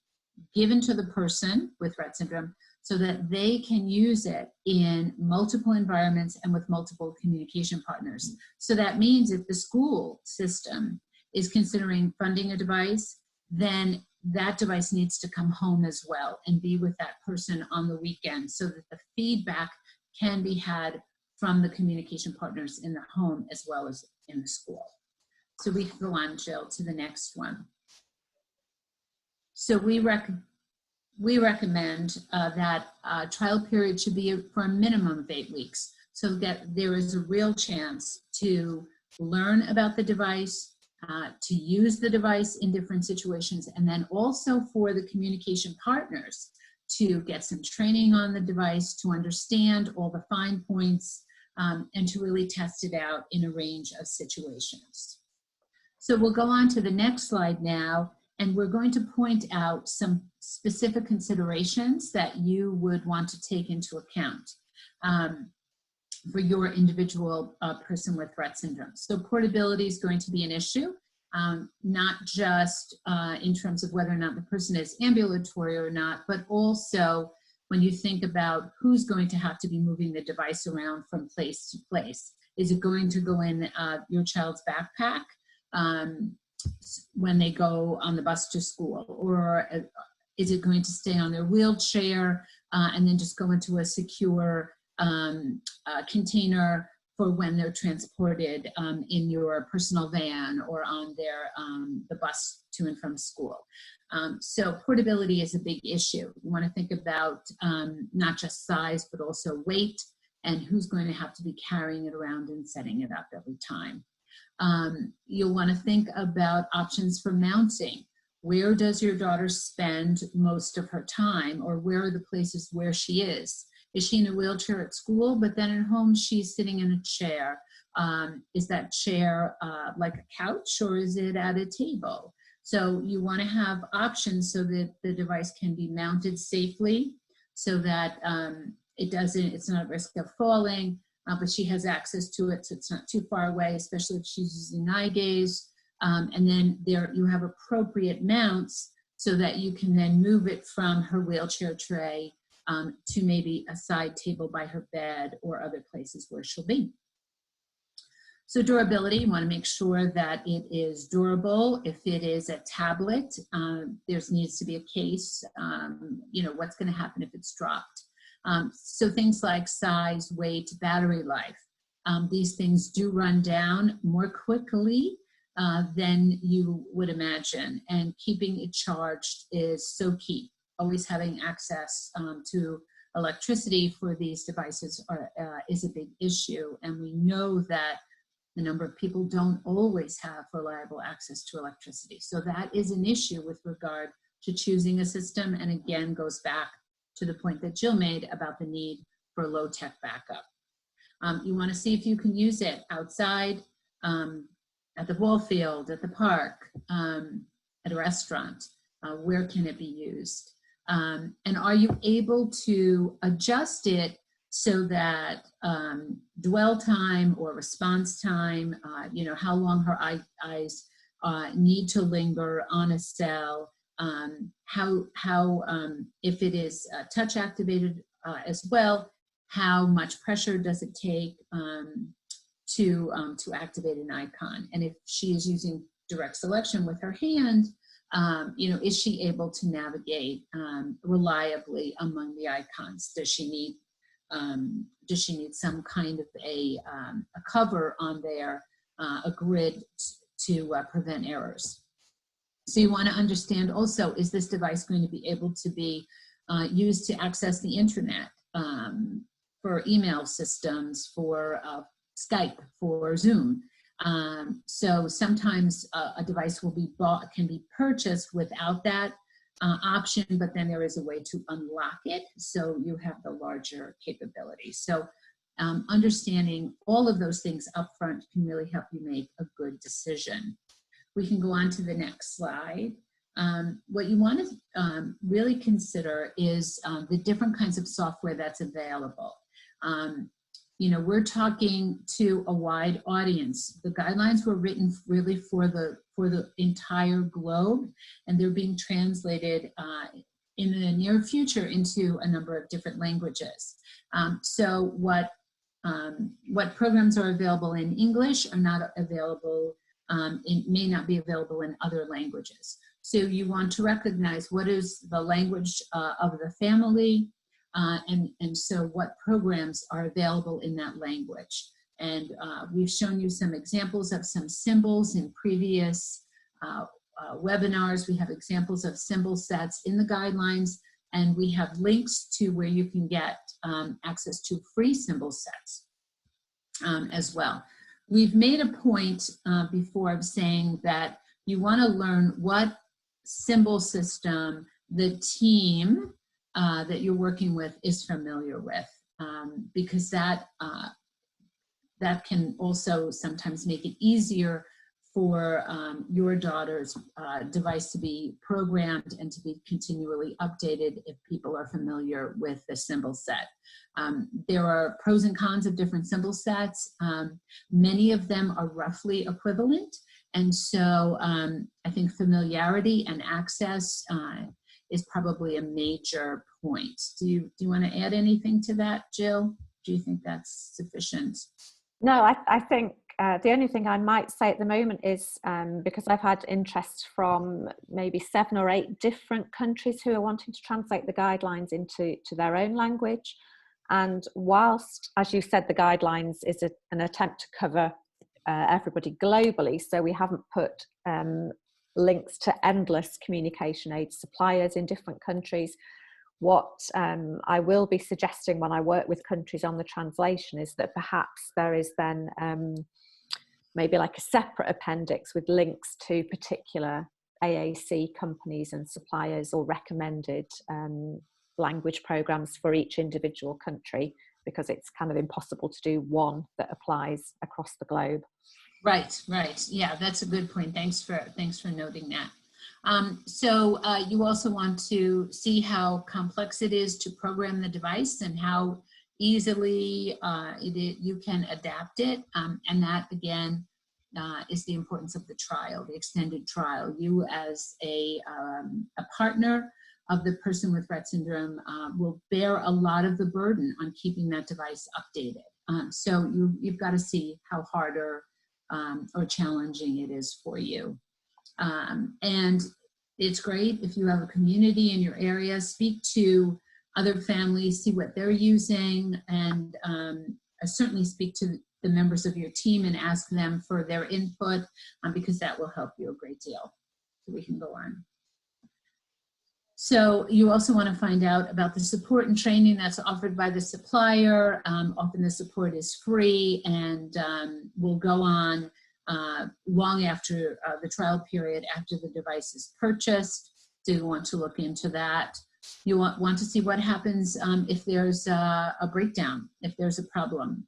given to the person with Rett syndrome so that they can use it in multiple environments and with multiple communication partners. So that means if the school system is considering funding a device, then that device needs to come home as well and be with that person on the weekend so that the feedback can be had from the communication partners in the home as well as in the school. So we can go on, Jill, to the next one. So we recommend that trial period should be for a minimum of 8 weeks so that there is a real chance to learn about the device, to use the device in different situations, and then also for the communication partners to get some training on the device, to understand all the fine points, and to really test it out in a range of situations. So we'll go on to the next slide now, and we're going to point out some specific considerations that you would want to take into account for your individual person with Rett syndrome. So portability is going to be an issue, not just in terms of whether or not the person is ambulatory or not, but also when you think about who's going to have to be moving the device around from place to place. Is it going to go in your child's backpack when they go on the bus to school? Or is it going to stay on their wheelchair and then just go into a secure container for when they're transported in your personal van or on their the bus to and from school? So portability is a big issue. You want to think about not just size, but also weight and who's going to have to be carrying it around and setting it up every time. You'll want to think about options for mounting. Where does your daughter spend most of her time, or where are the places where she is? Is she in a wheelchair at school, but then at home she's sitting in a chair? Is that chair like a couch, or is it at a table? So you want to have options so that the device can be mounted safely, so that it's not at risk of falling, but she has access to it, so it's not too far away, especially if she's using eye gaze. And then you have appropriate mounts so that you can then move it from her wheelchair tray to maybe a side table by her bed or other places where she'll be. So durability, you want to make sure that it is durable. If it is a tablet, there needs to be a case. What's going to happen if it's dropped? So things like size, weight, battery life, these things do run down more quickly than you would imagine, and keeping it charged is so key. Always having access to electricity for these devices is a big issue, and we know that the number of people don't always have reliable access to electricity. So that is an issue with regard to choosing a system, and again goes back to the point that Jill made about the need for low-tech backup. You want to see if you can use it outside, at the ball field, at the park, at a restaurant. Where can it be used? And are you able to adjust it so that dwell time or response time, how long her eyes need to linger on a cell, if it is touch activated as well, how much pressure does it take to activate an icon? And if she is using direct selection with her hand, is she able to navigate reliably among the icons? Does she need some kind of a cover on there, a grid to prevent errors? So you want to understand also, is this device going to be able to be used to access the internet? for email systems, for Skype, for Zoom. So sometimes a device will be bought, can be purchased without that option, but then there is a way to unlock it so you have the larger capability. So understanding all of those things up front can really help you make a good decision. We can go on to the next slide. What you want to really consider is the different kinds of software that's available. You know, we're talking to a wide audience. The guidelines were written really for the entire globe, and they're being translated in the near future into a number of different languages. So what programs are available in English are not available, may not be available in other languages. So you want to recognize what is the language of the family, and so what programs are available in that language. And we've shown you some examples of some symbols in previous webinars. We have examples of symbol sets in the guidelines, and we have links to where you can get access to free symbol sets as well. We've made a point before of saying that you want to learn what symbol system the team that you're working with is familiar with, because that can also sometimes make it easier for your daughter's device to be programmed and to be continually updated if people are familiar with the symbol set. There are pros and cons of different symbol sets. Many of them are roughly equivalent, and so I think familiarity and access is probably a major point. Do you want to add anything to that, Jill? Do you think that's sufficient? No, I think the only thing I might say at the moment is because I've had interest from maybe 7 or 8 different countries who are wanting to translate the guidelines into their own language. And whilst, as you said, the guidelines is an attempt to cover everybody globally, so we haven't put links to endless communication aid suppliers in different countries. What I will be suggesting when I work with countries on the translation is that perhaps there is then maybe like a separate appendix with links to particular AAC companies and suppliers or recommended language programs for each individual country, because it's kind of impossible to do one that applies across the globe. Right, right. Yeah, that's a good point. Thanks for noting that. So you also want to see how complex it is to program the device and how easily you can adapt it. And that, again, is the importance of the trial, the extended trial. You as a partner of the person with Rett syndrome will bear a lot of the burden on keeping that device updated. So you've got to see how hard or challenging it is for you. And it's great if you have a community in your area, speak to other families, see what they're using, and certainly speak to the members of your team and ask them for their input, because that will help you a great deal. So we can go on. So you also want to find out about the support and training that's offered by the supplier. Often the support is free and will go on long after the trial period, after the device is purchased. So you want to look into that. You want to see what happens if there's a breakdown, if there's a problem.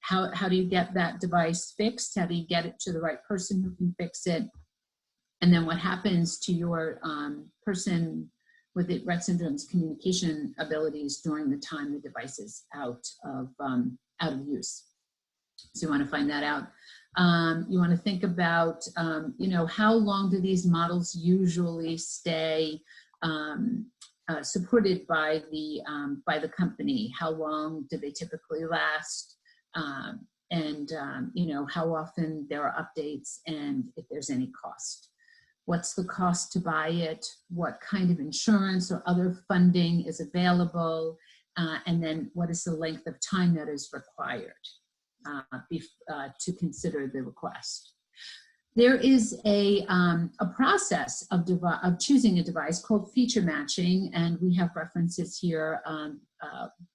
How do you get that device fixed? How do you get it to the right person who can fix it? And then what happens to your person with Rett syndrome's communication abilities during the time the device is out of use? So you want to find that out. You want to think about, how long do these models usually stay supported by the company? How long do they typically last? And how often there are updates, and if there's any cost. What's the cost to buy it? What kind of insurance or other funding is available? And then what is the length of time that is required to consider the request? There is a process of choosing a device called feature matching, and we have references here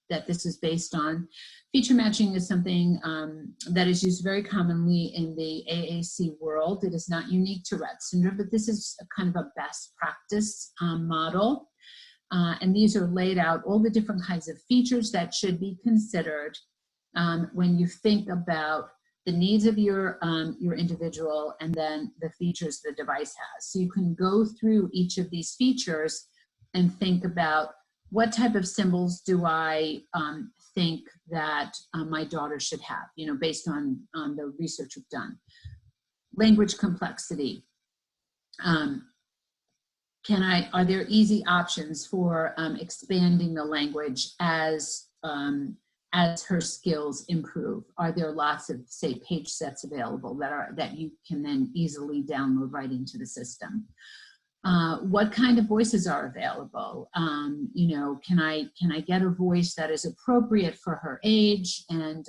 that this is based on. Feature matching is something that is used very commonly in the AAC world. It is not unique to Rett syndrome, but this is a kind of a best practice model. And these are laid out, all the different kinds of features that should be considered when you think about the needs of your individual and then the features the device has. So you can go through each of these features and think about what type of symbols do I think that my daughter should have, you know, based on the research we've done. Language complexity. Are there easy options for expanding the language as her skills improve? Are there lots of, say, page sets available that you can then easily download right into the system? What kind of voices are available? You know, can I get a voice that is appropriate for her age and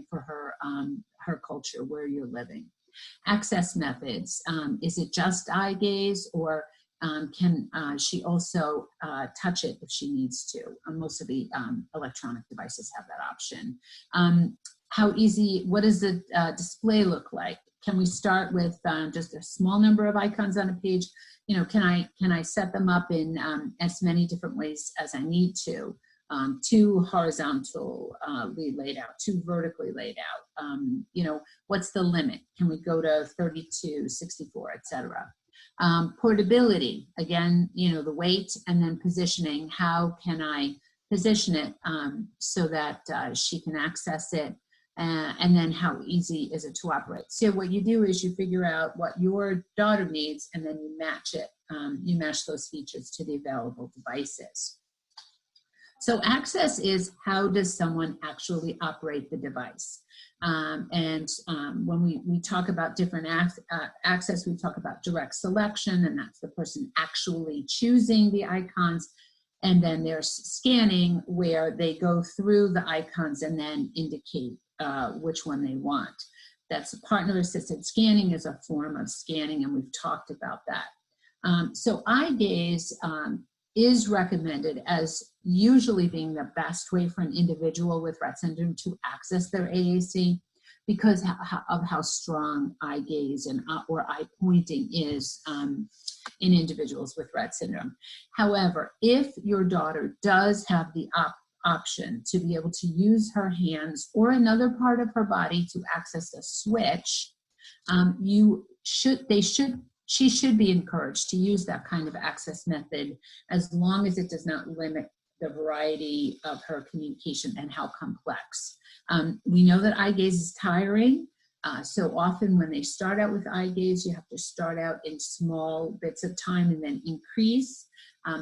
for her culture where you're living? Access methods. Is it just eye gaze, or can she also touch it if she needs to? Most of the electronic devices have that option. How easy, what does the display look like? Can we start with just a small number of icons on a page? You know, can I set them up in as many different ways as I need to? 2 horizontally laid out, 2 vertically laid out. You know, what's the limit? Can we go to 32, 64, etc.? Portability, again, you know, the weight and then positioning. How can I position it so that she can access it? And then how easy is it to operate? So what you do is you figure out what your daughter needs, and then you match it. You match those features to the available devices. So access is, how does someone actually operate the device? When we talk about different access, we talk about direct selection, and that's the person actually choosing the icons. And then there's scanning, where they go through the icons and then indicate which one they want. That's partner-assisted scanning, is a form of scanning, and we've talked about that. So eye gaze is recommended as usually being the best way for an individual with Rett syndrome to access their AAC, because of how strong eye gaze and or eye pointing is in individuals with Rett syndrome. However, if your daughter does have the option to be able to use her hands or another part of her body to access a switch, she should be encouraged to use that kind of access method, as long as it does not limit the variety of her communication and how complex. We know that eye gaze is tiring. So often when they start out with eye gaze, you have to start out in small bits of time and then increase.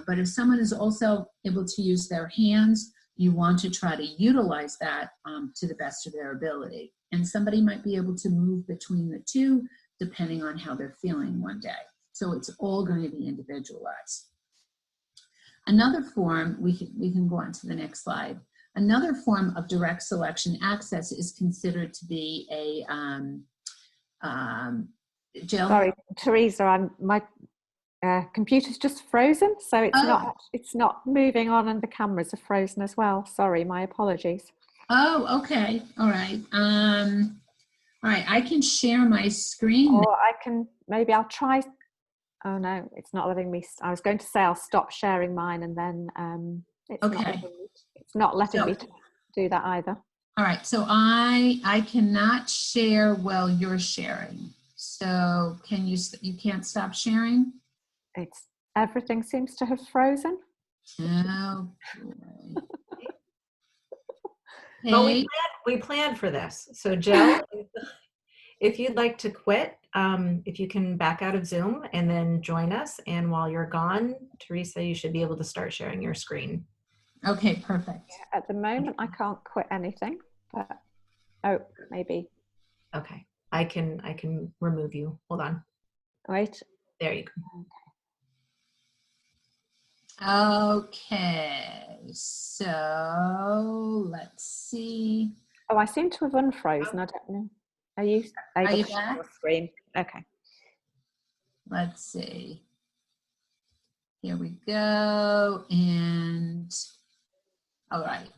But if someone is also able to use their hands, you want to try to utilize that to the best of their ability. And somebody might be able to move between the two depending on how they're feeling one day. So it's all going to be individualized. Another form, we can go on to the next slide. Another form of direct selection access is considered to be a, Jill? Sorry, Theresa, my computer's just frozen, so it's not moving on, and the cameras are frozen as well. Sorry, my apologies. Oh, okay, all right. All right, I can share my screen. Or maybe I'll try. Oh no, it's not letting me. I was going to say I'll stop sharing mine, and then it's not letting me do that either. All right, so I cannot share while you're sharing. So you can't stop sharing? Everything seems to have frozen. Oh boy. Well, we planned for this. So Jill, if you'd like to quit, if you can back out of Zoom and then join us, and while you're gone, Theresa, you should be able to start sharing your screen. Okay, perfect. Yeah, at the moment, I can't quit anything, but maybe. Okay, I can remove you. Hold on. Wait. There you go. Okay, so let's see. Oh, I seem to have unfrozen. I don't know. Are you able to back? share your screen? Okay. let's see. Here we go. And all right.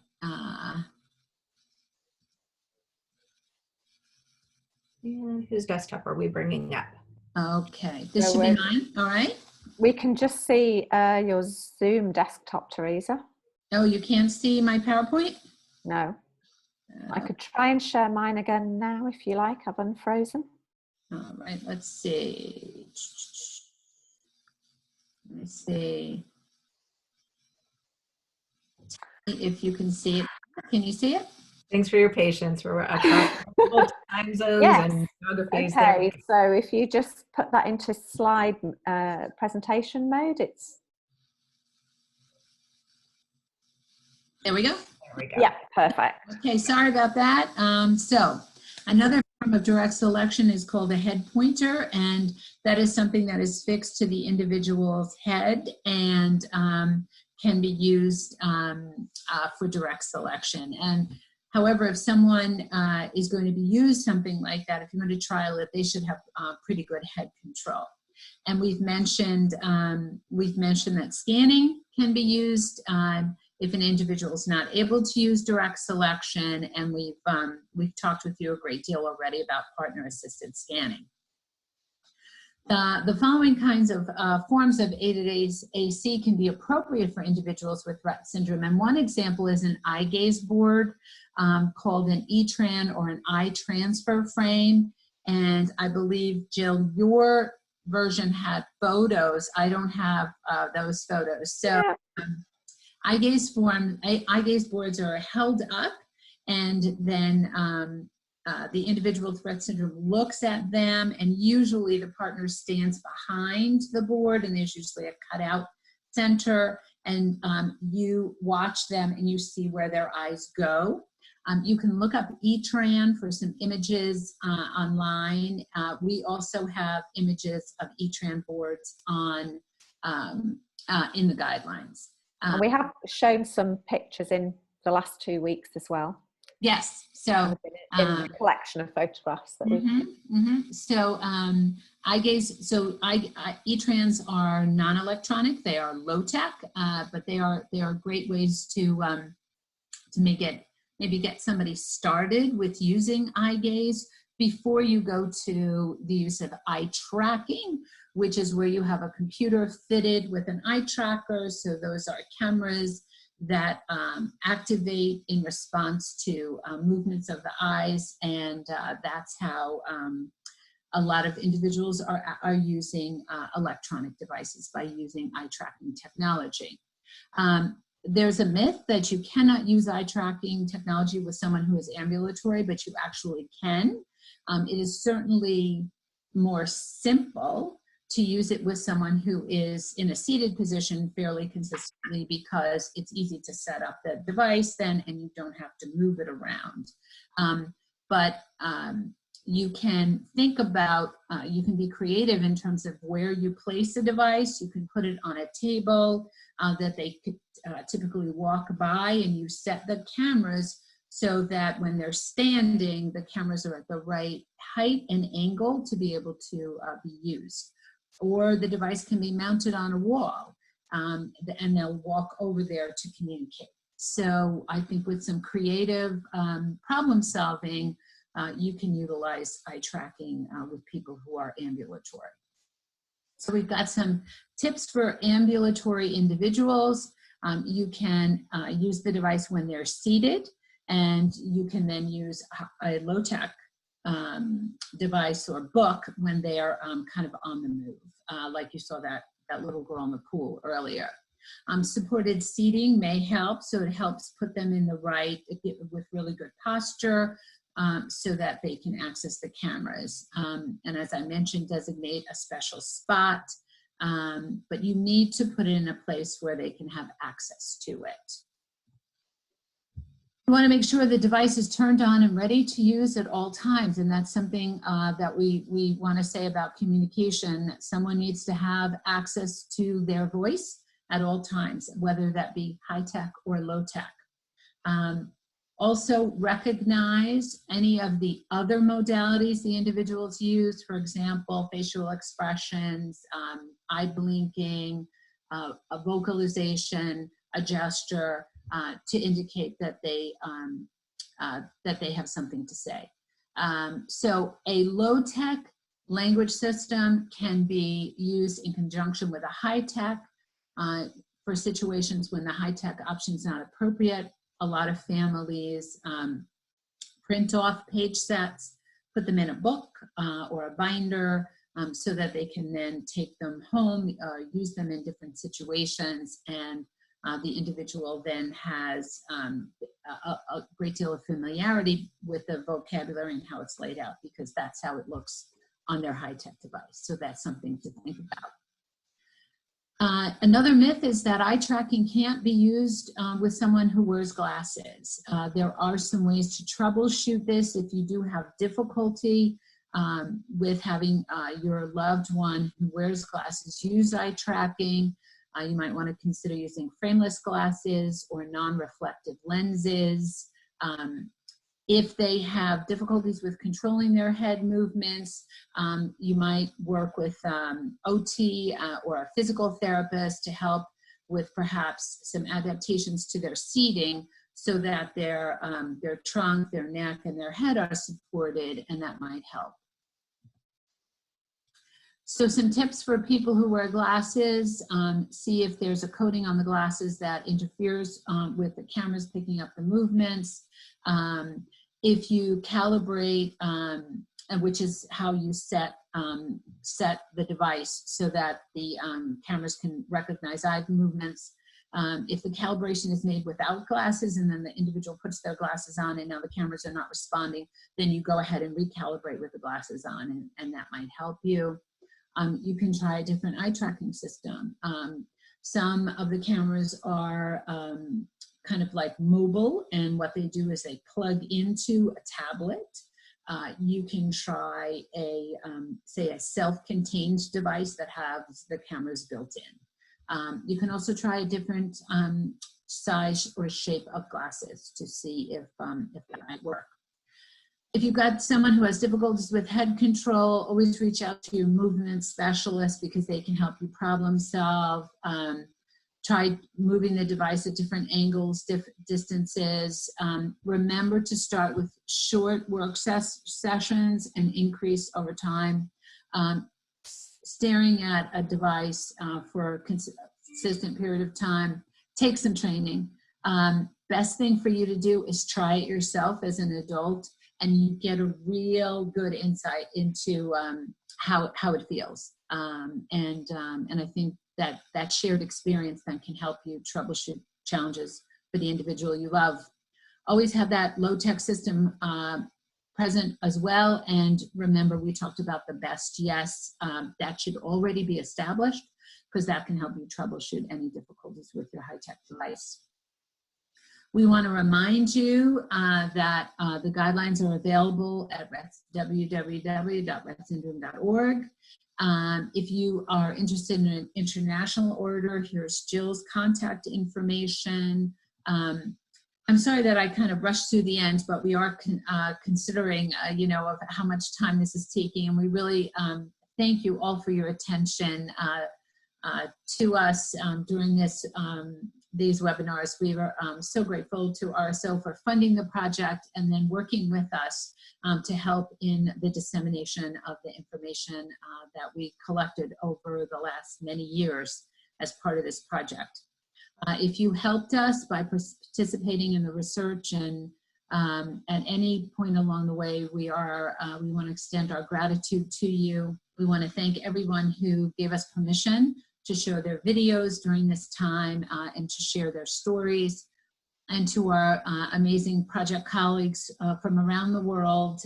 And whose desktop are we bringing up? Okay, this should be mine. All right. We can just see your Zoom desktop, Theresa. Oh, you can't see my PowerPoint? No. I could try and share mine again now if you like. I've unfrozen. All right, let's see. Let me see if you can see it. Can you see it? Thanks for your patience. We're across multiple time zones Yes. and geographies. Okay, so if you just put that into slide presentation mode, it's... There we go. There we go. Yeah, perfect. Okay, sorry about that. So another form of direct selection is called a head pointer, and that is something that is fixed to the individual's head and can be used for direct selection. And however, if someone is going to be used something like that, if you want to trial it, they should have pretty good head control. And we've mentioned that scanning can be used if an individual is not able to use direct selection, and we've talked with you a great deal already about partner-assisted scanning. The following kinds of forms of aided AC can be appropriate for individuals with Rett syndrome, and one example is an eye gaze board called an e-tran or an eye transfer frame. And I believe, Jill, your version had photos. I don't have those photos. So eye gaze boards are held up, and then the individual with Rett syndrome looks at them, and usually the partner stands behind the board, and there's usually a cutout center, and you watch them and you see where their eyes go. You can look up e-tran for some images online. We also have images of e-tran boards on in the guidelines. And we have shown some pictures in the last 2 weeks as well. Yes, so in the collection of photographs that we. So e-trans are non-electronic. They are low tech, but they are great ways to maybe get somebody started with using eye gaze before you go to the use of eye tracking, which is where you have a computer fitted with an eye tracker. So those are cameras that activate in response to movements of the eyes, and that's how a lot of individuals are using electronic devices by using eye tracking technology. There's a myth that you cannot use eye tracking technology with someone who is ambulatory, but you actually can. It is certainly more simple to use it with someone who is in a seated position fairly consistently, because it's easy to set up the device then and you don't have to move it around. You can think about, you can be creative in terms of where you place a device. You can put it on a table that they could typically walk by, and you set the cameras so that when they're standing, the cameras are at the right height and angle to be able to be used. Or the device can be mounted on a wall, and they'll walk over there to communicate. So I think with some creative problem solving, you can utilize eye tracking with people who are ambulatory. So we've got some tips for ambulatory individuals. You can use the device when they're seated, and you can then use a low-tech device or book when they are kind of on the move, like you saw that little girl in the pool earlier. Supported seating may help, so it helps put them in the right, with really good posture, so that they can access the cameras. And as I mentioned, designate a special spot, but you need to put it in a place where they can have access to it. You want to make sure the device is turned on and ready to use at all times, and that's something that we want to say about communication. Someone needs to have access to their voice at all times, whether that be high tech or low tech. Also recognize any of the other modalities the individuals use, for example, facial expressions, eye blinking, a vocalization, a gesture, to indicate that they have something to say. So a low-tech language system can be used in conjunction with a high-tech for situations when the high-tech option is not appropriate. A lot of families print off page sets, put them in a book or a binder so that they can then take them home, use them in different situations, and the individual then has a great deal of familiarity with the vocabulary and how it's laid out, because that's how it looks on their high-tech device. So that's something to think about. Another myth is that eye tracking can't be used with someone who wears glasses. There are some ways to troubleshoot this if you do have difficulty with having your loved one who wears glasses use eye tracking. You might want to consider using frameless glasses or non-reflective lenses. If they have difficulties with controlling their head movements, you might work with OT or a physical therapist to help with perhaps some adaptations to their seating so that their trunk, their neck, and their head are supported, and that might help. So some tips for people who wear glasses: see if there's a coating on the glasses that interferes with the cameras picking up the movements. If you calibrate, which is how you set the device so that the cameras can recognize eye movements. If the calibration is made without glasses and then the individual puts their glasses on and now the cameras are not responding, then you go ahead and recalibrate with the glasses on, and that might help you. You can try a different eye tracking system. Some of the cameras are kind of like mobile, and what they do is they plug into a tablet. You can try say a self-contained device that has the cameras built in. You can also try a different size or shape of glasses to see if that might work. If you've got someone who has difficulties with head control, always reach out to your movement specialist because they can help you problem solve. Try moving the device at different angles, distances. Remember to start with short work sessions and increase over time. Staring at a device for a consistent period of time takes some training. Best thing for you to do is try it yourself as an adult, and you get a real good insight into how it feels. And I think that shared experience then can help you troubleshoot challenges for the individual you love. Always have that low-tech system present as well. And remember, we talked about the best yes. That should already be established because that can help you troubleshoot any difficulties with your high-tech device. We want to remind you that the guidelines are available at www.rettsyndrome.org. If you are interested in an international order, here's Jill's contact information. I'm sorry that I kind of rushed through the end, but we are considering, of how much time this is taking, and we really thank you all for your attention to us during these webinars. We were so grateful to RSO for funding the project and then working with us to help in the dissemination of the information that we collected over the last many years as part of this project. If you helped us by participating in the research and at any point along the way, we want to extend our gratitude to you. We want to thank everyone who gave us permission to show their videos during this time and to share their stories. And to our amazing project colleagues from around the world,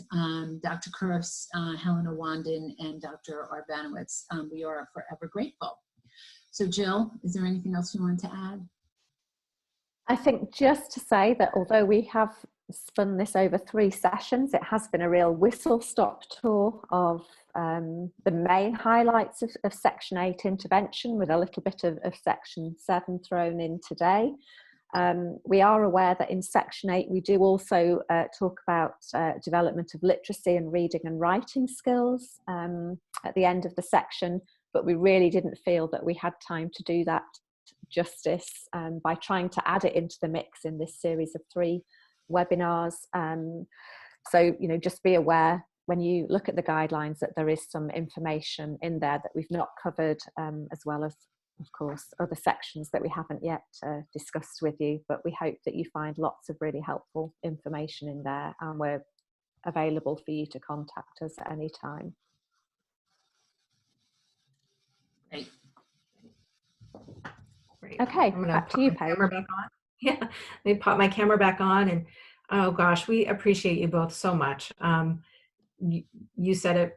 Dr. Kurfs, Helena Wanden, and Dr. Arbanowitz, we are forever grateful. So Jill, is there anything else you want to add? I think just to say that although we have spun this over 3 sessions, it has been a real whistle-stop tour of the main highlights of Section 8 intervention with a little bit of Section 7 thrown in today. We are aware that in section 8 we do also talk about development of literacy and reading and writing skills at the end of the section, but we really didn't feel that we had time to do that justice by trying to add it into the mix in this series of 3 webinars. So, you know, just be aware when you look at the guidelines that there is some information in there that we've not covered, as well as, of course, other sections that we haven't yet discussed with you, but we hope that you find lots of really helpful information in there, and we're available for you to contact us at any time. Great. Great. Okay, I'm gonna back pop to you, my Paige. camera back on. Yeah, let me pop my camera back on, and oh gosh, we appreciate you both so much. You said it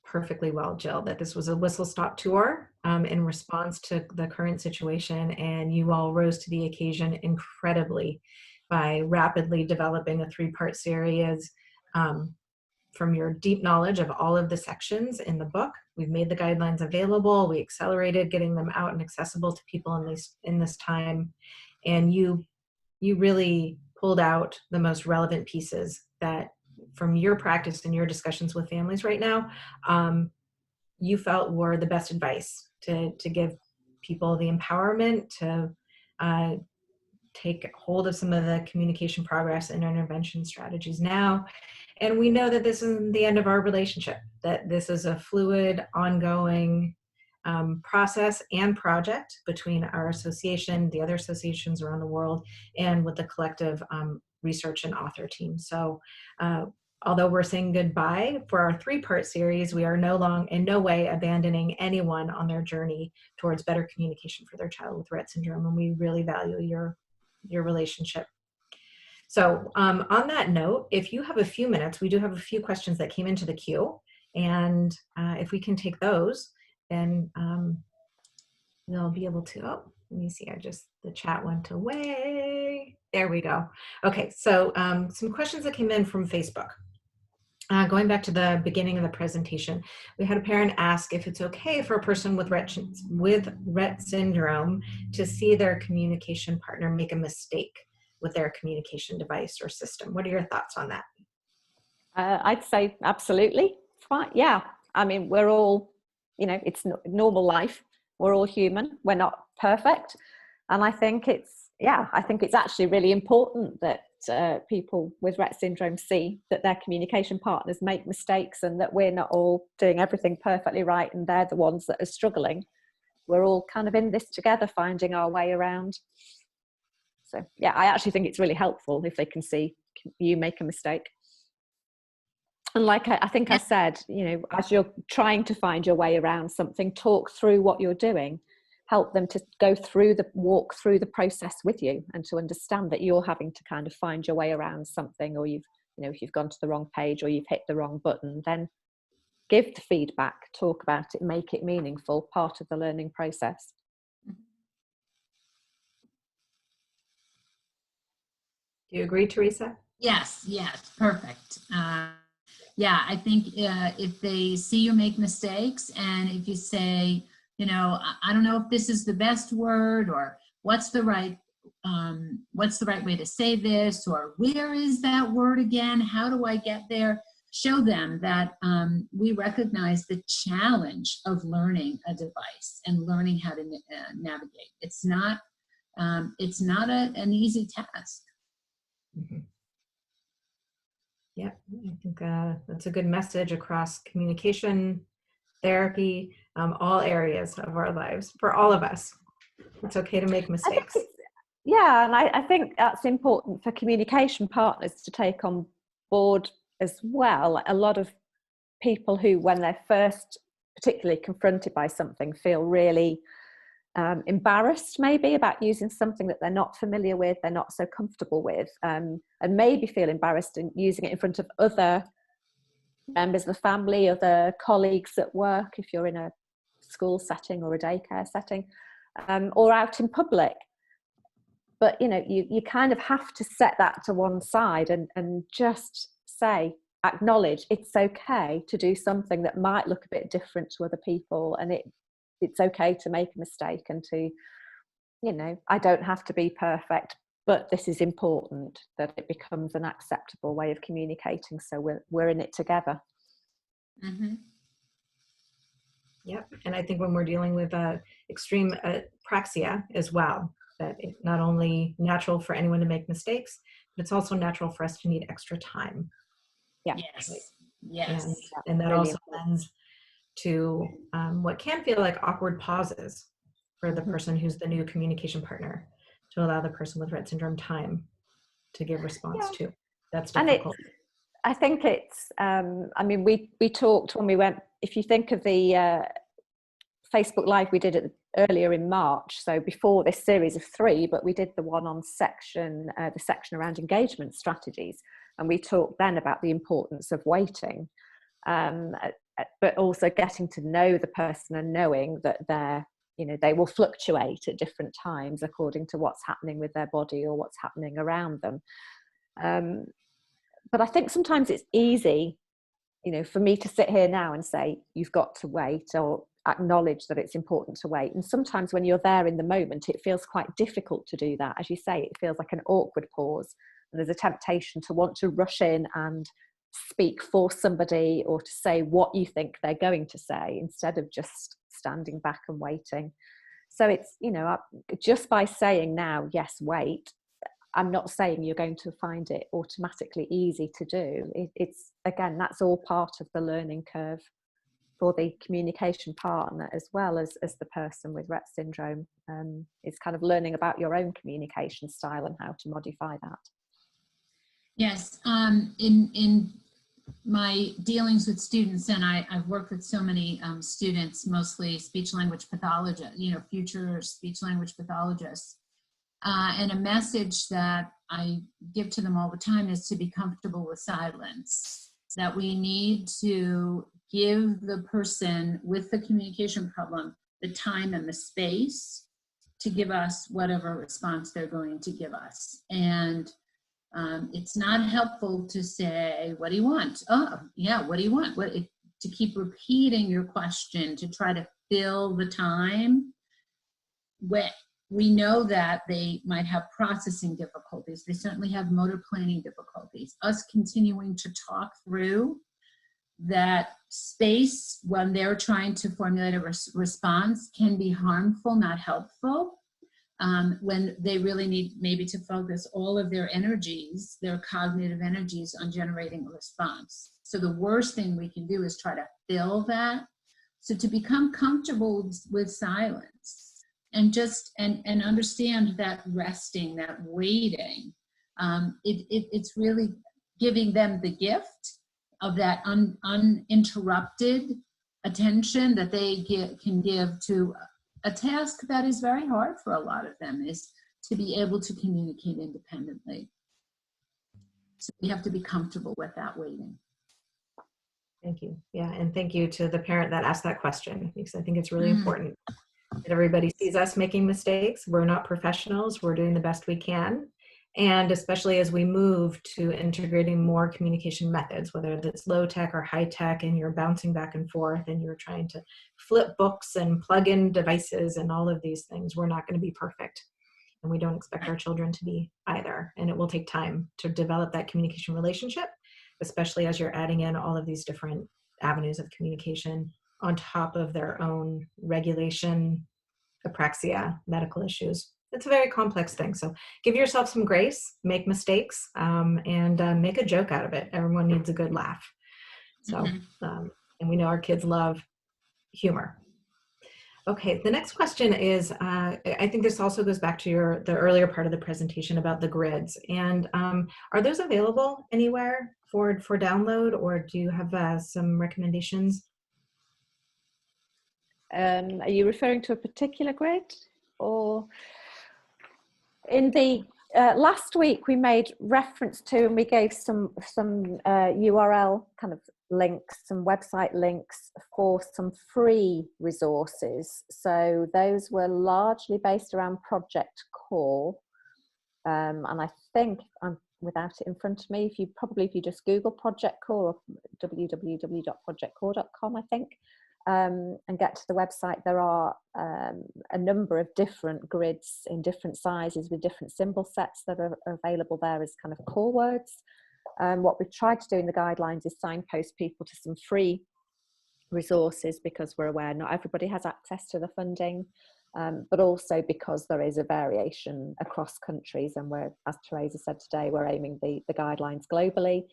perfectly well, Jill, that this was a whistle-stop tour in response to the current situation, and you all rose to the occasion incredibly by rapidly developing a 3-part series from your deep knowledge of all of the sections in the book. We've made the guidelines available. We accelerated getting them out and accessible to people in this time, and you really pulled out the most relevant pieces that, from your practice and your discussions with families right now, you felt were the best advice to give people the empowerment to take hold of some of the communication progress and intervention strategies now. And we know that this isn't the end of our relationship, that this is a fluid, ongoing process and project between our association, the other associations around the world, and with the collective research and author team. So although we're saying goodbye for our 3-part series, we are in no way abandoning anyone on their journey towards better communication for their child with Rett syndrome, and we really value your relationship. So on that note, if you have a few minutes, we do have a few questions that came into the queue, and if we can take those, then we'll be able to, oh, let me see, the chat went away. There we go. Okay, so some questions that came in from Facebook. Going back to the beginning of the presentation, we had a parent ask if it's okay for a person with Rett syndrome to see their communication partner make a mistake with their communication device or system. What are your thoughts on that? I'd say absolutely. Fine. Yeah. I mean, we're all, you know, it's normal life. We're all human. We're not perfect. And I think it's actually really important that people with Rett syndrome see that their communication partners make mistakes, and that we're not all doing everything perfectly right and they're the ones that are struggling. We're all kind of in this together, finding our way around. So yeah, I actually think it's really helpful if they can see you make a mistake. And like I think I said, you know, as you're trying to find your way around something, talk through what you're doing. Help them to walk through the process with you, and to understand that you're having to kind of find your way around something, or if you've gone to the wrong page or you've hit the wrong button, then give the feedback, talk about it, make it meaningful, part of the learning process. Do you agree, Theresa? Yes, perfect. Yeah, I think if they see you make mistakes, and if you say, you know, I don't know if this is the best word, or what's the right way to say this, or where is that word again? How do I get there? Show them that we recognize the challenge of learning a device and learning how to navigate. It's not an easy task. Mm-hmm. Yeah, I think that's a good message across communication, therapy, all areas of our lives, for all of us. It's okay to make mistakes. Yeah, and I think that's important for communication partners to take on board as well. A lot of people who, when they're first particularly confronted by something, feel really embarrassed maybe about using something that they're not familiar with, they're not so comfortable with, and maybe feel embarrassed in using it in front of other members of the family, other colleagues at work, if you're in a school setting or a daycare setting, or out in public. But you know, you kind of have to set that to one side and just say, acknowledge it's okay to do something that might look a bit different to other people, and it's okay to make a mistake, and to, you know, I don't have to be perfect, but this is important that it becomes an acceptable way of communicating, so we're in it together. Mm-hmm. Yep. And I think when we're dealing with extreme praxia as well, that it's not only natural for anyone to make mistakes, but it's also natural for us to need extra time. Yeah. Yes. Right? Yes. And that really also lends to what can feel like awkward pauses for the person who's the new communication partner, to allow the person with Rett syndrome time to give response to. That's difficult. And I think it's, I mean, we talked when we went, if you think of the Facebook Live we did earlier in March, so before this series of 3, but we did the one on the section around engagement strategies, and we talked then about the importance of waiting, but also getting to know the person and knowing that they will fluctuate at different times according to what's happening with their body or what's happening around them. But I think sometimes it's easy, for me to sit here now and say, you've got to wait, or acknowledge that it's important to wait. And sometimes when you're there in the moment, it feels quite difficult to do that. As you say, it feels like an awkward pause. And there's a temptation to want to rush in and speak for somebody, or to say what you think they're going to say, instead of just standing back and waiting. So it's, just by saying now, yes, wait, I'm not saying you're going to find it automatically easy to do. It's, again, that's all part of the learning curve for the communication partner, as well as the person with Rett syndrome. It's kind of learning about your own communication style and how to modify that. Yes, in my dealings with students, and I've worked with so many students, mostly speech language pathologists, future speech language pathologists. And a message that I give to them all the time is to be comfortable with silence, that we need to give the person with the communication problem the time and the space to give us whatever response they're going to give us. And it's not helpful to say, what do you want? Oh, yeah, what do you want? To keep repeating your question, to try to fill the time. When we know that they might have processing difficulties, they certainly have motor planning difficulties. Us continuing to talk through that space when they're trying to formulate a response can be harmful, not helpful. When they really need maybe to focus all of their energies, their cognitive energies, on generating a response. So the worst thing we can do is try to fill that. So to become comfortable with silence, and just and understand that resting, that waiting, it's really giving them the gift of that uninterrupted attention that they can give to a task that is very hard for a lot of them, is to be able to communicate independently. So we have to be comfortable with that waiting. Thank you. Yeah, and thank you to the parent that asked that question, because I think it's really important that everybody sees us making mistakes. We're not professionals. We're doing the best we can. And especially as we move to integrating more communication methods, whether it's low tech or high tech, and you're bouncing back and forth and you're trying to flip books and plug in devices and all of these things, we're not going to be perfect. And we don't expect our children to be either. And it will take time to develop that communication relationship, especially as you're adding in all of these different avenues of communication on top of their own regulation, apraxia, medical issues. It's a very complex thing. So give yourself some grace, make mistakes, and make a joke out of it. Everyone needs a good laugh. So, and we know our kids love humor. Okay, the next question is, I think this also goes back to the earlier part of the presentation about the grids. And are those available anywhere for download, or do you have some recommendations? Are you referring to a particular grid, or in the last week we made reference to, and we gave some URL kind of links, some website links for some free resources. So those were largely based around Project Core, and I think, without it in front of me, if you just Google Project Core, or www.projectcore.com, I think, and get to the website, there are a number of different grids in different sizes with different symbol sets that are available there as kind of core words. What we've tried to do in the guidelines is signpost people to some free resources, because we're aware not everybody has access to the funding, but also because there is a variation across countries, and we're, as Theresa said today, we're aiming the guidelines globally.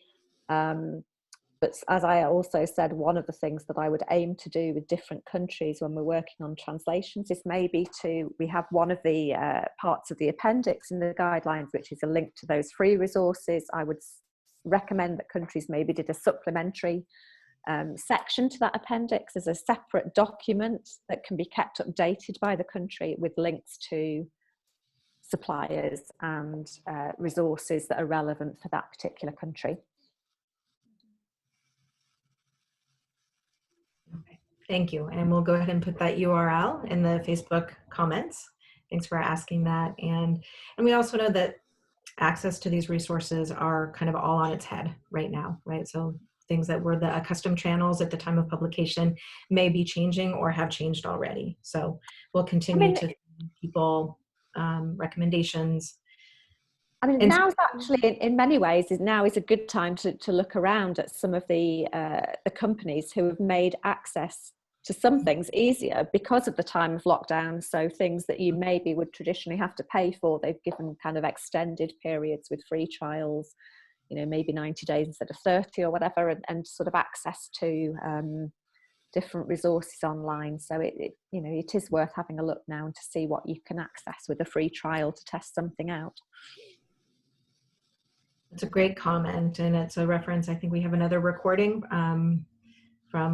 But as I also said, one of the things that I would aim to do with different countries when we're working on translations is maybe we have one of the parts of the appendix in the guidelines, which is a link to those free resources. I would recommend that countries maybe did a supplementary section to that appendix as a separate document that can be kept updated by the country with links to suppliers and resources that are relevant for that particular country. Okay, thank you. And we'll go ahead and put that URL in the Facebook comments. Thanks for asking that. And we also know that access to these resources are kind of all on its head right now, right? So things that were the accustomed channels at the time of publication may be changing or have changed already. So we'll continue to people recommendations. I mean, now is actually, in many ways, now is a good time to look around at some of the companies who have made access to some things easier because of the time of lockdown. So things that you maybe would traditionally have to pay for, they've given kind of extended periods with free trials, you know, maybe 90 days instead of 30 or whatever, and sort of access to different resources online. So it you know, it is worth having a look now to see what you can access with a free trial to test something out. It's a great comment, and it's a reference. I think we have another recording from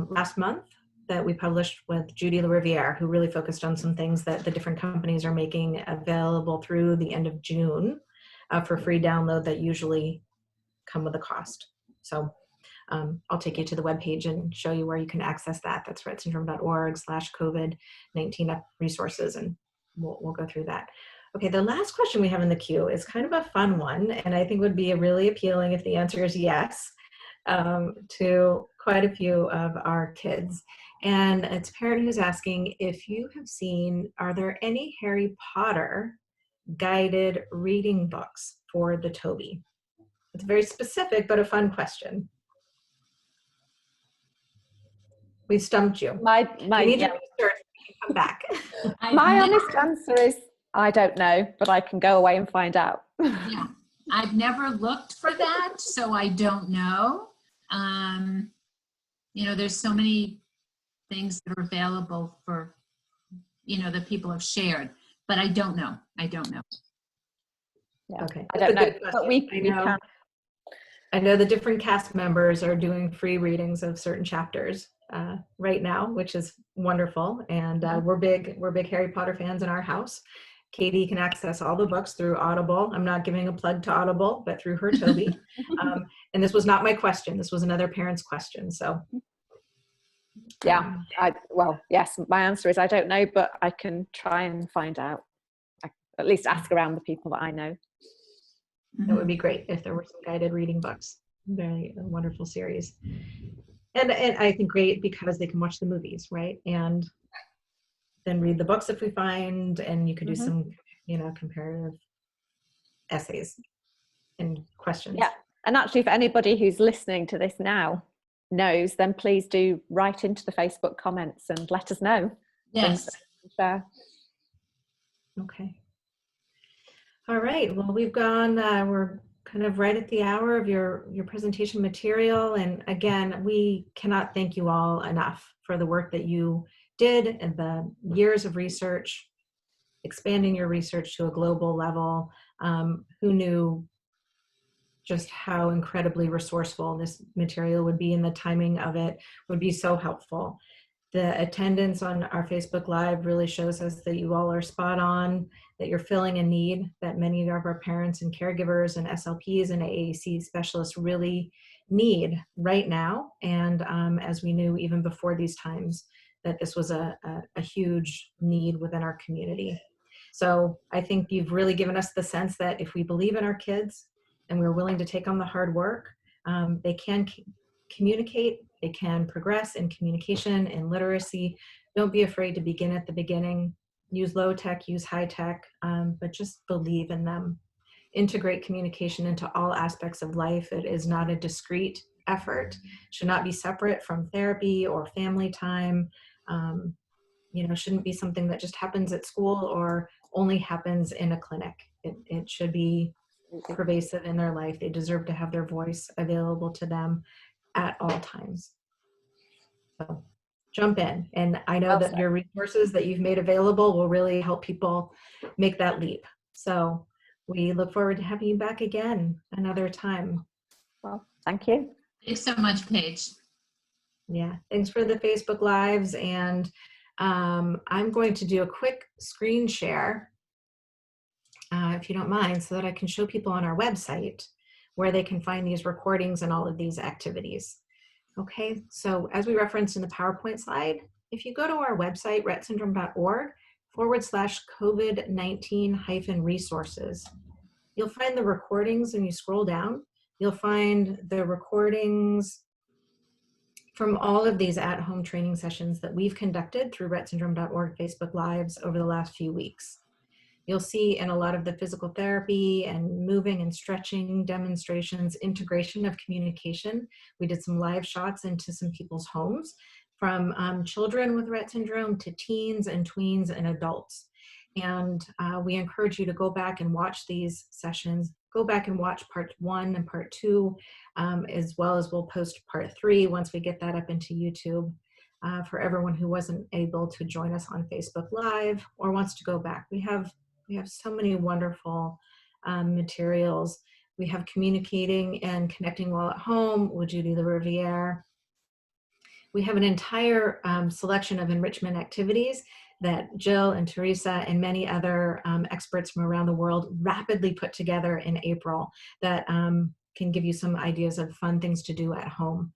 last month that we published with Judy LaRiviere, who really focused on some things that the different companies are making available through the end of June for free download that usually come with a cost. So I'll take you to the webpage and show you where you can access that. That's rettsyndrome.org/COVID-19 resources, and we'll go through that. Okay, the last question we have in the queue is kind of a fun one, and I think would be really appealing if the answer is yes to quite a few of our kids. And it's a parent who's asking if you have seen, are there any Harry Potter guided reading books for the Toby? It's very specific, but a fun question. We stumped you. My you need to research and come back. My honest answer is I don't know, but I can go away and find out. Yeah, I've never looked for that, so I don't know. You know, there's so many things that are available for, you know, that people have shared, but I don't know. I don't know. Yeah, okay, I don't know, but we can. I know the different cast members are doing free readings of certain chapters right now, which is wonderful. And we're big Harry Potter fans in our house. Katie can access all the books through Audible. I'm not giving a plug to Audible, but through her Toby. And this was not my question. This was another parent's question. So yeah, well, yes, my answer is I don't know, but I can try and find out. At least ask around the people that I know. That would be great if there were some guided reading books. Very wonderful series. And I think great because they can watch the movies, right? And then read the books if we find, and you could do some, you know, comparative essays and questions. Yeah, and actually, if anybody who's listening to this now knows, then please do write into the Facebook comments and let us know. Yes. Share. Okay. All right. Well, we've gone. We're kind of right at the hour of your presentation material, and again, we cannot thank you all enough for the work that you did and the years of research, expanding your research to a global level. Who knew just how incredibly resourceful this material would be, and the timing of it would be so helpful. The attendance on our Facebook Live really shows us that you all are spot on, that you're filling a need that many of our parents and caregivers and SLPs and AAC specialists really need right now. And as we knew even before these times, that this was a huge need within our community. So I think you've really given us the sense that if we believe in our kids and we're willing to take on the hard work, they can communicate. It can progress in communication and literacy. Don't be afraid to begin at the beginning. Use low tech, use high tech, but just believe in them. Integrate communication into all aspects of life. It is not a discrete effort. Should not be separate from therapy or family time. You know, shouldn't be something that just happens at school or only happens in a clinic. It should be pervasive in their life. They deserve to have their voice available to them at all times. So jump in. And I know that your resources that you've made available will really help people make that leap. So we look forward to having you back again another time. Well, thank you. Thanks so much, Paige. Yeah, thanks for the Facebook Lives. And I'm going to do a quick screen share, if you don't mind, so that I can show people on our website where they can find these recordings and all of these activities. Okay, so as we referenced in the PowerPoint slide, if you go to our website, rettsyndrome.org/COVID-19-resources, you'll find the recordings, and you scroll down, you'll find the recordings from all of these at-home training sessions that we've conducted through rettsyndrome.org Facebook Lives over the last few weeks. You'll see in a lot of the physical therapy and moving and stretching demonstrations, integration of communication. We did some live shots into some people's homes, from children with Rett syndrome to teens and tweens and adults. And we encourage you to go back and watch these sessions. Go back and watch part 1 and part 2, as well as we'll post part 3 once we get that up into YouTube. For everyone who wasn't able to join us on Facebook Live or wants to go back, we have so many wonderful materials. We have communicating and connecting while at home with Judy LaRiviere. We have an entire selection of enrichment activities that Jill and Theresa and many other experts from around the world rapidly put together in April that can give you some ideas of fun things to do at home.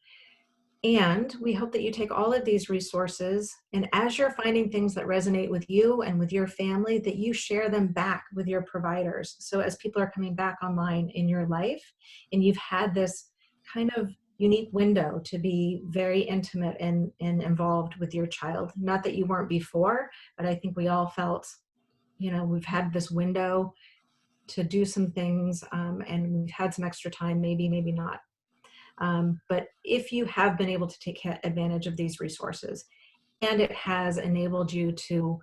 And we hope that you take all of these resources, and as you're finding things that resonate with you and with your family, that you share them back with your providers. So as people are coming back online in your life, and you've had this kind of unique window to be very intimate and involved with your child. Not that you weren't before, but I think we all felt, you know, we've had this window to do some things, and we've had some extra time, maybe not. But if you have been able to take advantage of these resources, and it has enabled you to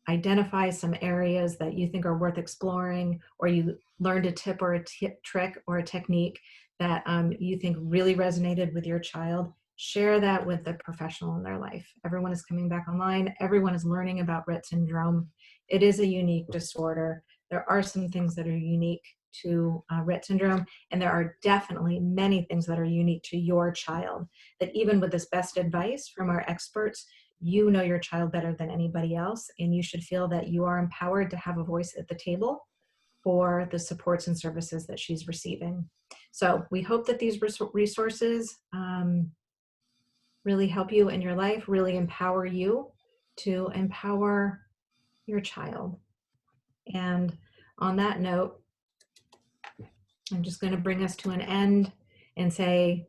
identify some areas that you think are worth exploring, or you learned a tip or a trick or a technique that you think really resonated with your child, share that with the professional in their life. Everyone is coming back online. Everyone is learning about Rett syndrome. It is a unique disorder. There are some things that are unique to Rett syndrome, and there are definitely many things that are unique to your child, that even with this best advice from our experts, you know your child better than anybody else, and you should feel that you are empowered to have a voice at the table for the supports and services that she's receiving. So we hope that these resources really help you in your life, really empower you to empower your child. And on that note, I'm just going to bring us to an end and say,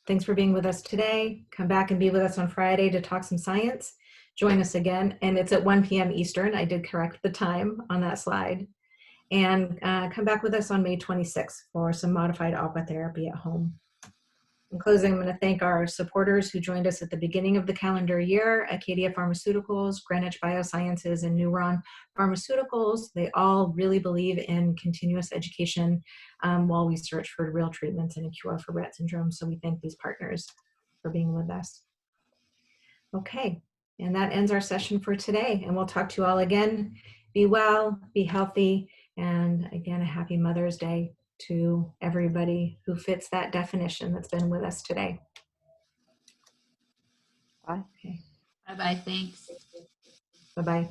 thanks for being with us today. Come back and be with us on Friday to talk some science. Join us again. And it's at 1 p.m. Eastern. I did correct the time on that slide. And come back with us on May 26th for some modified aqua therapy at home. In closing, I'm going to thank our supporters who joined us at the beginning of the calendar year: Acadia Pharmaceuticals, Greenwich Biosciences, and Neuron Pharmaceuticals. They all really believe in continuous education while we search for real treatments and a cure for Rett syndrome. So we thank these partners for being with us. Okay, and that ends our session for today. And we'll talk to you all again. Be well, be healthy, and again, a happy Mother's Day to everybody who fits that definition that's been with us today. Bye. Okay. Bye-bye, thanks. Bye-bye.